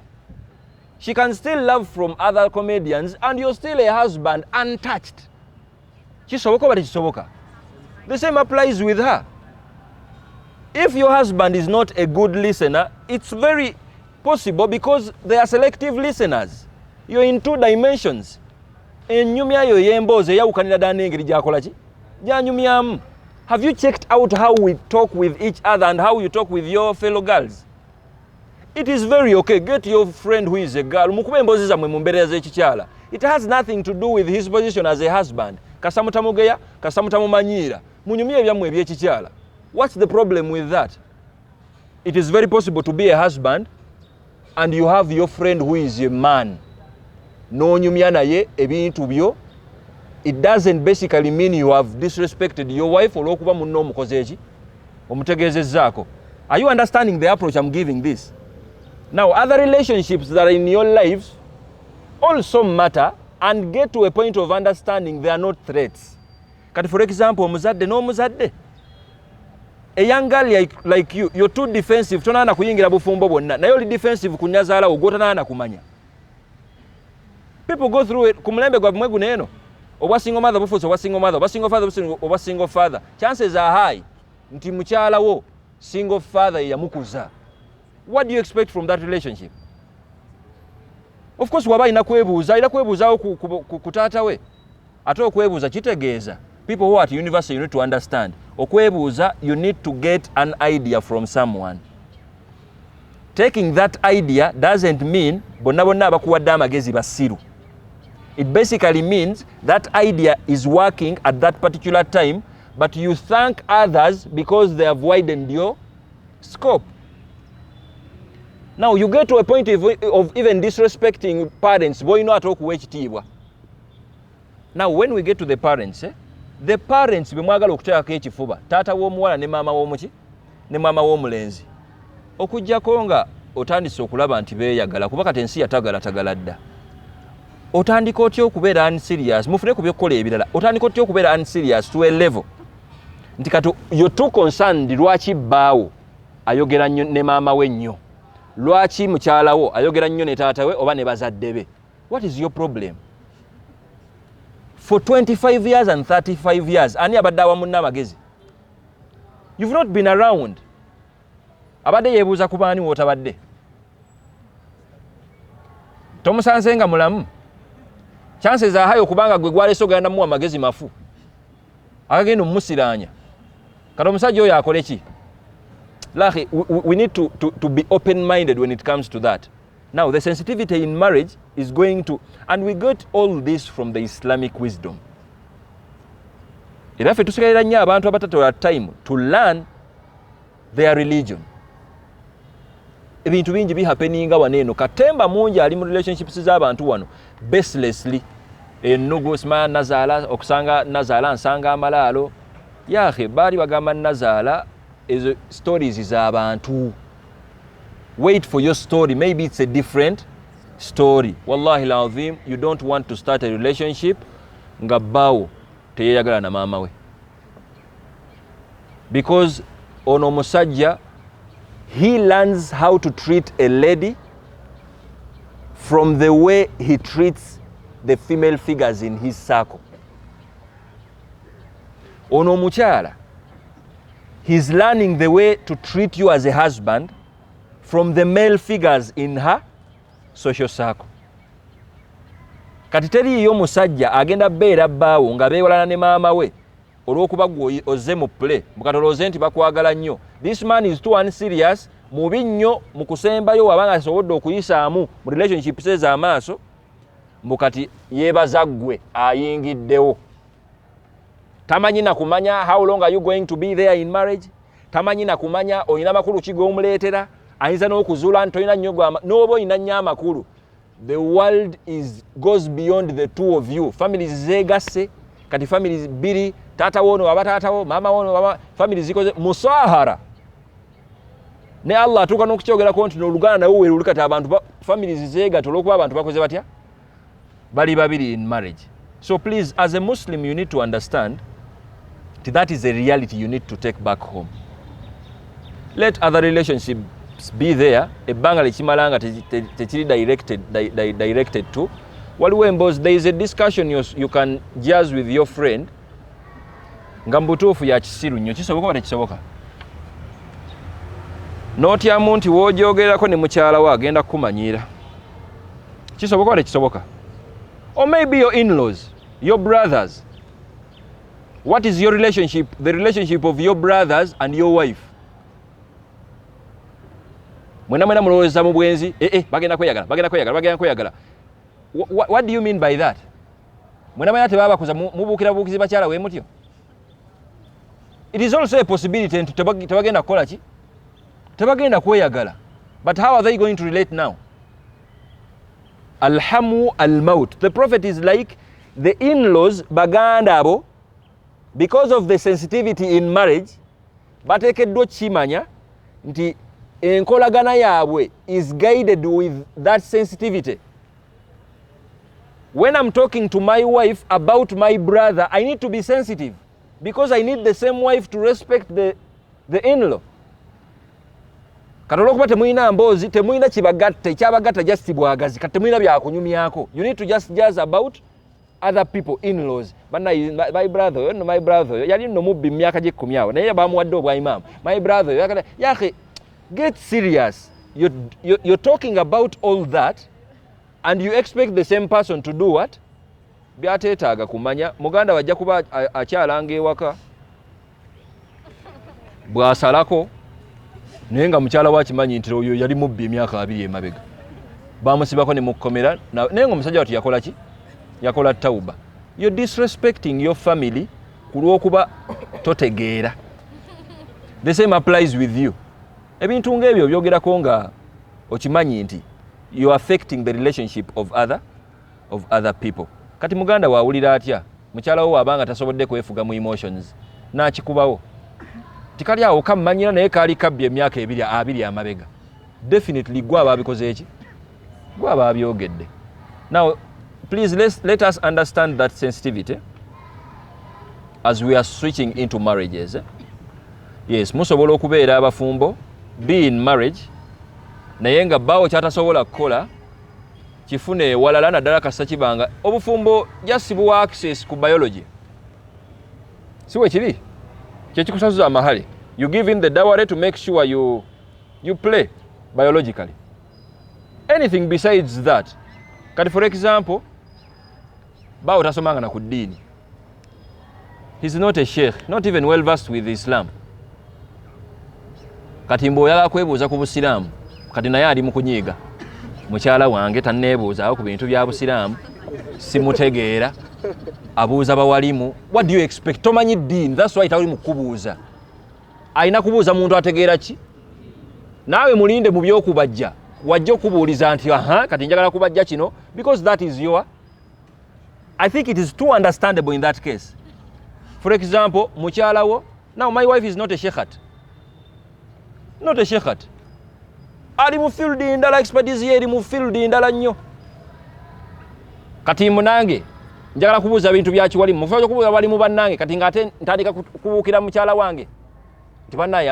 She can still love from other comedians and you're still a husband untouched. Kisoboka but kisoboka. The same applies with her. If your husband is not a good listener, it's very possible because they are selective listeners. You're in two dimensions. Enyumya yo yemboze yawukanira dana engeri gyakola ki? Gyanyumyamu. Have you checked out how we talk with each other and how you talk with your fellow girls? It is very okay. Get your friend who is a girl. Mukube embozi zammwe mu mbeera z'ekikyala. It has nothing to do with his position as a husband. Kasamutamugeya, kasamutamumanyiira. Munyumye ebyammwe eby'ekikyala. What's the problem with that? It is very possible to be a husband and you have your friend who is a man. N'onyumya naye ebintu byo. It doesn't basically mean you have disrespected your wife olw'okuba munno omukoze eki omutegeezezzaako. Are you understanding the approach I'm giving this? Now, other relationships that are in your lives also matter and get to a point of understanding they are not threats. Kati for example, omuzadde n'omuzadde. A young girl like you, you're too defensive. Tonaana kuyingira bufumbo bwonna. Naye oli defensive ku nnyazaalawo gw'otonaana kumanya. People go through it. Ku mulembe gwabwe guno eno. Oba single mother bufuuse oba single mother, oba single father oba single father. Chances are high nti mukyala wo single father yamukuza. What do you expect from that relationship? Of course waba ina kwebuuzaawo ku taata we. Ate okwebuuza kitegeeza. People who are at university, you need to understand. Okwebuuza, you need to get an idea from someone. Taking that idea doesn't mean bonna bonna abakuwadde amagezi basiru. It basically means that idea is working at that particular time, but you thank others because they have widened your scope. Now you get to a point of even disrespecting parents. Boy, no atokuwa ekitiibwa. Now when we get to the parents, the parents bemwagala okuteekako ekifuba, taata w'omuwala ne maama w'omuki ne maama w'omulenzi. Okujjako nga otandise okulaba nti beeyagala kuba kati ensi yatagala dda. Otandika otya okubeera unserious, mufune ku byokkola ebirala. Otandika otya okubeera unserious to a level nti kati you're too concerned lwaki bbaawo ayogera nnyo ne maama we nnyo, lwaki mukyala wo ayogera nnyo ne taata we oba ne bazadde be. What is your problem? For 25 years and 35 years, ani abadde awamu n'amagezi? You've not been around. Abadde yeebuuza ku baani w'otabadde. Tomusanze nga mulamu. Chances are high okubanga gwe gwaleese ogenda muwa amagezi mafu. Akagenda omusiraanya. Kati omusajja oyo akole ki? Lahi, we need to be open-minded when it comes to that. Now, the sensitivity in marriage is going to, and we got all this from the Islamic wisdom. Era ffe tusigalira nnyo abantu abatatola time to learn their religion. Ebintu bingi bihappeninga wano eno. Katemba mungi ali mu relationships z'abantu wano baselessly. Ennugu simanya nazaala okusanga nazaala nsanga amalaalo. Yahe baali bagamba nazaala ezo stories z'abantu. Wait for your story. Maybe it's a different story. Wallahi al-azim, you don't want to start a relationship nga bbaawo teyeyagala na maama we. Because ono musajja, he learns how to treat a lady from the way he treats the female figures in his circle. Ono mukyala, he's learning the way to treat you as a husband from the male figures in her social circle. Kati teriyo musajja agenda beera bbaawo nga beewalana ne maama we olw'okuba gwe ozze mu play mukatolooze nti bakwagala nnyo. This man is too unserious, mubi nnyo mu kusembayo wabanga asobodde okuyisaamu mu relationships ez'amaaso, mukati yeebaza ggwe ayingiddewo. Tamanyi na kumanya how long are you going to be there in marriage? Tamanyi na kumanya olina makulu ki g'omuleetera? Ayinza n'okuzuula nti tolina nnyo n'oba olina nnyo amakulu. The world goes beyond the two of you. Families zeegasse, kati families bbiri, taata wono waba taatawo, maama wono waba, families zikoze musahara. Ne Allah atuuka n'okukyogerako nti n'oluganda nawe weeruli kati abantu families zeegatta olw'okuba abantu bakoze batya? Bali babiri in marriage. So please, as a Muslim, you need to understand that is a reality you need to take back home. Let other relationships be there ebbanga likimalanga tekiri directed to waliwo emboozi. There is a discussion you can jazz with your friend nga mbutuufu ya kisiru nnyo. Kisoboka oba tekisoboka? N'otyamu nti w'ogyogerako ne mukyala we agenda kukumanyiira. Kisoboka oba tekisoboka? Or maybe your in-laws, your brothers. What is your relationship, the relationship of your brothers and your wife? Mwena mulowooza mu bwenzi, bagenda kweyagala. What do you mean by that? Mwena tebabakuza mubuukira bakyala we mutyo? It is also a possibility nti tebagenda kukola ki? Tebagenda kweyagala. But how are they going to relate now? Alhamu al-maut. The Prophet is like the in-laws baganda abo, because of the sensitivity in marriage, bateekeddwa kimanya nti enkolagana yaabwe is guided with that sensitivity. When I'm talking to my wife about my brother, I need to be sensitive because I need the same wife to respect the in-law. Kati olw'okuba temulina mboozi, temulina kibagatta, ekyabagatta just bwagazi, kati temulina byakunyumyako. You need to just jazz about other people, in-laws. My brother, my brother, yali nno mubbi mu myaka gye 10 awo, naye bamuwadde obwa imam. My brother, yake, get serious. You're talking about all that and you expect the same person to do what? Byateetaaga kumanya. Muganda wajja kuba akyalanga ewaka bw'asalako naye nga mukyala wa kimanyi nti oyo yali mubbi emyaka 2 emabega. Bamusibako ne mukomera naye nga omusajja wati yakola ki? Yakola tauba. You're disrespecting your family kulw'okuba totegeera. The same applies with you. Ebintu ng'ebyo byogerako nga okimanyi nti you are affecting the relationship of other people. Kati muganda waawulira atya? Mukyala wo abanga tasobodde kwefuga mu emotions n'akikubawo. Tikali awo kamanyira naye kali kabbye emyaka 2 amabega. Definitely gwe ababikoze eki? Gwe ababyogedde. Now please let us understand that sensitivity as we are switching into marriages. Yes, musobola okubeera abafumbo, be in marriage, naye nga bawo kyatasobola kukola kifune walala naddala kasa kibanga obufumbo just buwa access ku biology. Siwe kiri? Kyekikusazuza amahale. You give in the dowry to make sure you play biologically. Anything besides that. Kati for example, bawo tasomanga na ku dini. He's not a sheikh, not even well versed with Islam. Kati mboyala kwebuuza ku Busiraamu, kati naye ali mu kunyiiga. Mukyala wange tanneebuuzaawo ku bintu bya Busiraamu, simutegeera, abuuza bawalimu. What do you expect? Tomanyi ddiini, that's why tawuli mu kubuuza. Alina kubuuza muntu ategeera ki? Naawe mulinde mu by'okubajja, wajja okubuuliza nti kati njagala kubajja kino, because that is your... I think it is too understandable in that case. For example, mukyala wo, now my wife is not a sheikhat. Not a sheikhat. Ali mu field ndala, expertise ye eri mu field ndala nnyo. Kati munange njagala kubuuza bintu bya kiwalimu, mufayo kubuuza walimu bannange, kati ngate ntandika kubuukira mukyala wange. Nti bannaye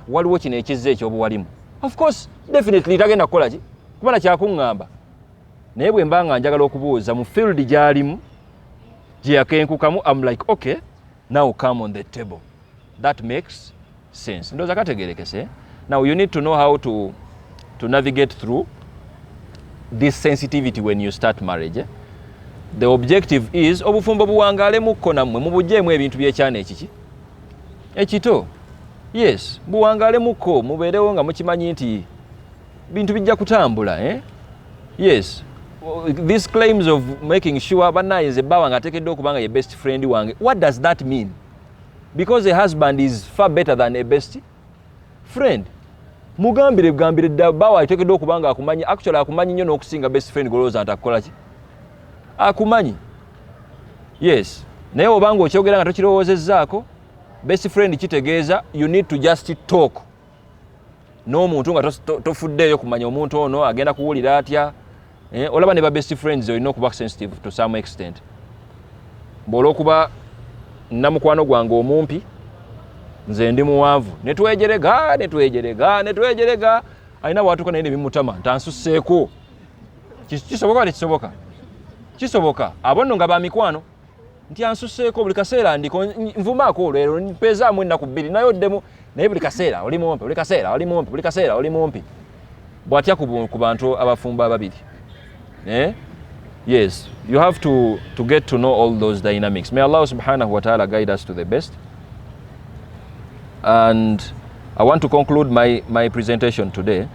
waliwo kino ekizze ekyobuwalimu. Of course, definitely tagenda kukola ki? Kubana kyakuŋŋamba. Naye bwe mbanga njagala okubuuza mu field gy'alimu gye yakenkukamu, I'm like, okay, now come on the table. That makes sense. Ndoza kategerekese. Now you need to know how to navigate through this sensitivity when you start marriage. The objective is obufumbo buwangale mukko nammwe mubujjeemu ebintu by'ekyana ekiki ekito. Yes, buwangale mukko mubeerewo nga mukimanyi nti bintu bijja kutambula. Yes, these claims of making sure bannaye nze bba wange ateekeddwa okuba nga ye best friend wange, what does that mean? Because a husband is far better than a best friend. Mugambire dda bba ateekeddwa okuba nga akumanyi, actually akumanyi nnyo n'okusinga best friend golowooza nti akukola ki? Akumanyi. Yes, naye obanga okyogera nga tokirowoozezzaako, best friend kitegeeza you need to just talk n'omuntu nga tofuddeeyo kumanya omuntu ono agenda kuwulira atya. Olaba ne ba best friends olina okuba sensitive to some extent. Bw'olwokuba namukwano gwange omumpi nze ndi muwanvu netwejerega alina bwatuka naye nebimutama ntansusseeko kisoboka tekisoboka kisoboka abo nno nga bamikwano nti ansusseeko buli kaseera ndiko nvumaako olwero mpezaamu ennaku bbiri naye oddemu naye buli kaseera oli mumpi bw'atya ku bantu abafumba ababiri yes, you have to get to know all those dynamics. May Allah subhanahu wa ta'ala guide us to the best. And I want to conclude my presentation today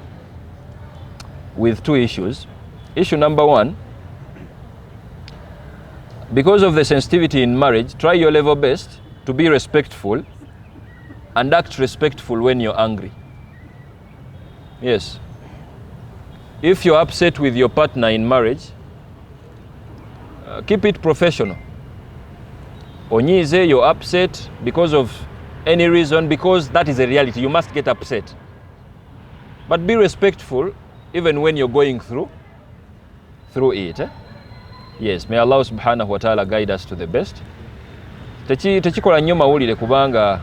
with two issues. Issue number one, because of the sensitivity in marriage, try your level best to be respectful and act respectful when you're angry. Yes. If you're upset with your partner in marriage, keep it professional. Onyize, you're upset because of any reason, because that is a reality. You must get upset. But be respectful even when you're going through it. Yes, may Allah subhanahu wa ta'ala guide us to the best. Techikola nnyo mawulire kubanga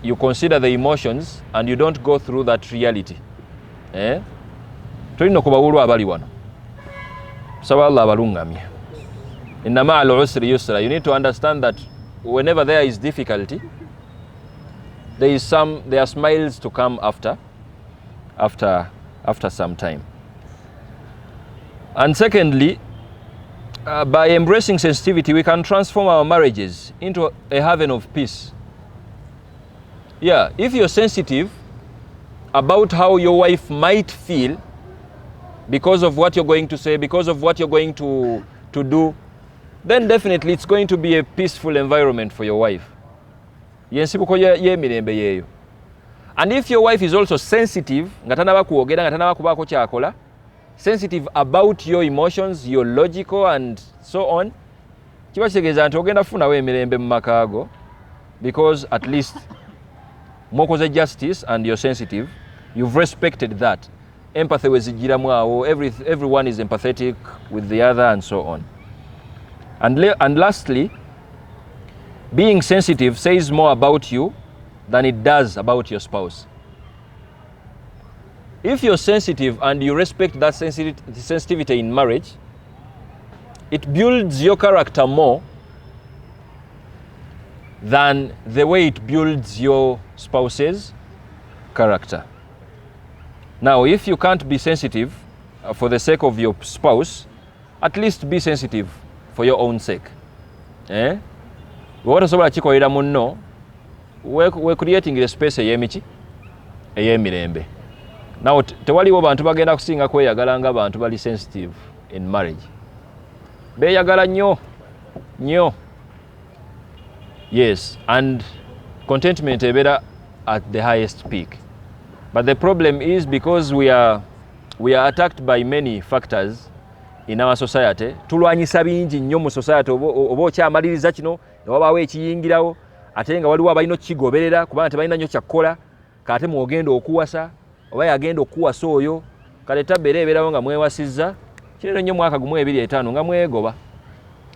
you consider the emotions and you don't go through that reality. Tulina okubawulwa abali wano. Tusaba Allah abalungamye. Inna ma'al usri yusra. You need to understand that whenever there is difficulty, there are smiles to come after some time. And secondly, by embracing sensitivity, we can transform our marriages into a haven of peace. Yeah, if you're sensitive about how your wife might feel because of what you're going to say, because of what you're going to do, then definitely it's going to be a peaceful environment for your wife. And if your wife is also sensitive, sensitive about your emotions, your logical and so on, because at least mokoze justice and you're sensitive, you've respected that. Empathy with everyone is empathetic with the other and so on. And lastly, being sensitive says more about you than it does about your spouse. If you're sensitive and you respect that sensitivity in marriage, it builds your character more than the way it builds your spouse's character. Now, if you can't be sensitive for the sake of your spouse, at least be sensitive for your own sake. We're creating a space ey'emirembe. Now, tewaliwo bantu bagenda kusinga kweyagala nga bantu bali sensitive in marriage. Beyagala nnyo. Yes, and contentment ebera at the highest peak. But the problem is because we are attacked by many factors in our society. Tulwanyisa bingi nnyo mu society oba okyamaliriza kino ne wabaawo ekiyingirawo ate nga waliwo abalina okigoberera kubanga tebalina nnyo kyakkola kate mwogenda okuwasa oba yagenda okuwasa oyo kale tabbeera ebeerawo nga mwewasizza kirero nnyo mwaka gumu 2-5 nga mwegoba,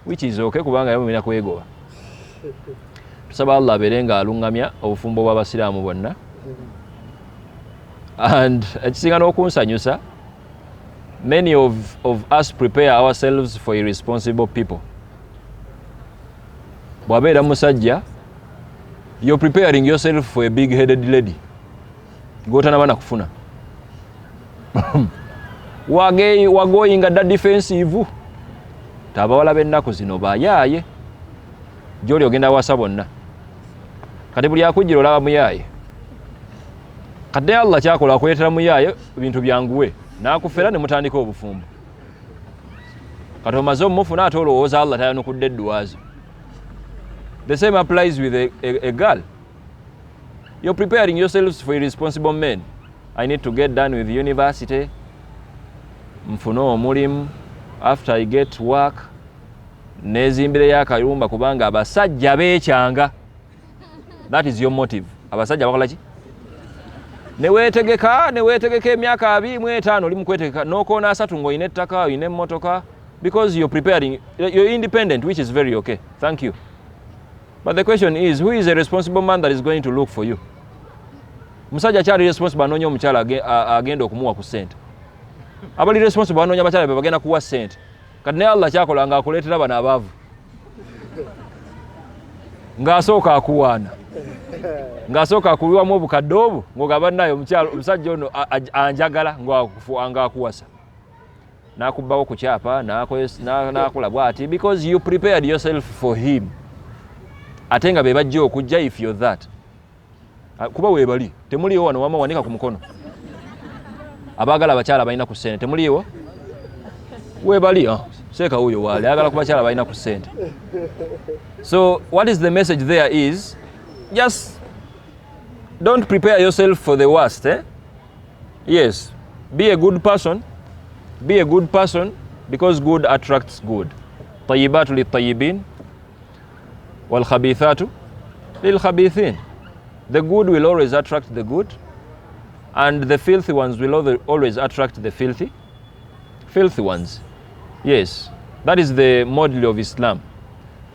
which is okay kubanga yamumina kwegoba. Tusaba Allah abeere nga alungamya obufumbo bw'abasiraamu bonna. And ekisinga n'okunsanyusa, many of us prepare ourselves for irresponsible people. Bw'abeera musajja, you're preparing yourself for a big-headed lady. Gotanaba nakufuna. Wagoyinga da defensive. Tabawala b'ennaku zino bayaaye. Gy'oli ogenda wasa bonna. Kati buli akujjira olaba muyaaye. Kadde Allah kyakola akuleetera muyaaye bintu byanguwe. N'akufera ne mutandika obufumbo. Kati omaze omufuna ate olowooza Allah tayanukudde eddwazi. The same applies with a girl. You're preparing yourselves for irresponsible men. I need to get done with university. Mfune omulimu. After I get work. Nezimbire akayumba kubanga abasajja beekyanga. That is your motive. Abasajja bakola ki? Neweetegeka emyaka 25 oli mukwetegeka n'okoona 3 ng'olina ettaka olina emmotoka because you're preparing, you're independent, which is very okay. Thank you. But the question is, who is a responsible man that is going to look for you? Musajja kyali responsible anonya omukyala agenda okumuwa ku ssente. Abali responsible anonya abakyala bagenda kuwa ssente. Kati naye Allah kyakola nga akuleetera bano abaavu. Ng'asooka akuwaana. Ng'asooka akuliwamu obukadde obwo ng'ogamba naye omusajja ono anjagala ng'akuwasa. N'akubbawo ku kyapa n'akola bw'ati because you prepared yourself for him. Ate nga be bajja okujja if you're that. Kuba weebali temuliiwo wano wama wanika ku mukono. Abaagala abakyala balina ku ssente temuliiwo? Weebali seeka huyo wale agala kuba kyala balina ku ssente. So what is the message there is just don't prepare yourself for the worst. Yes, be a good person. Be a good person because good attracts good. طيبات للطيبين والخبيثات للخبيثين. The good will always attract the good, and the filthy ones will always attract the filthy ones. Yes, that is the model of Islam.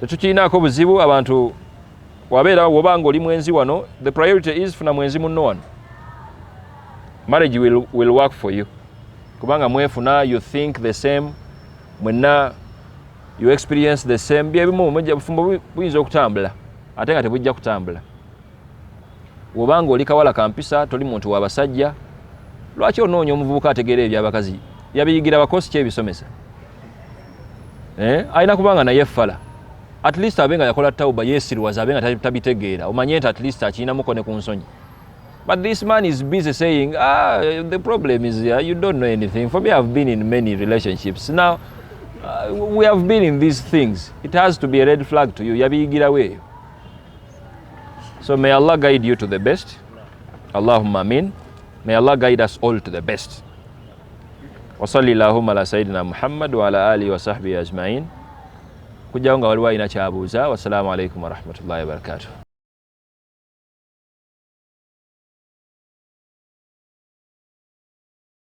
Tetukiinaako buzibu abantu wabeera wobanga oli mwenzi wano, the priority is funa mwenzi munno wano. Marriage will work for you. Kubanga mwefuna, you think the same, mwenna you experience the same, byebimu bufumbo buyinza okutambula ate nga tebujja kutambula. Wobanga oli kawala kampisa toli muntu w'abasajja, lwaki onoonya omuvubuka ategeera ebyabakazi yabiyigira bakosi kyebisomesa? Alina kubanga naye ffala, at least abenga yakola tawuba yeesirwaza abenga tabitegeera, omanye nti at least akiinamuko ne ku nsonyi. But this man is busy saying, the problem is you don't know anything. For me, I've been in many relationships. Now, we have been in these things. It has to be a red flag to you. Yabiyigira away. So may Allah guide you to the best. Allahumma amin. May Allah guide us all to the best. Wa sallallahu ala sayyidina Muhammad wa ala alihi wa sahbihi ajma'in. Kujaunga waliwa ina chabuza. Wassalamu alaikum wa rahmatullahi wa barakatuh.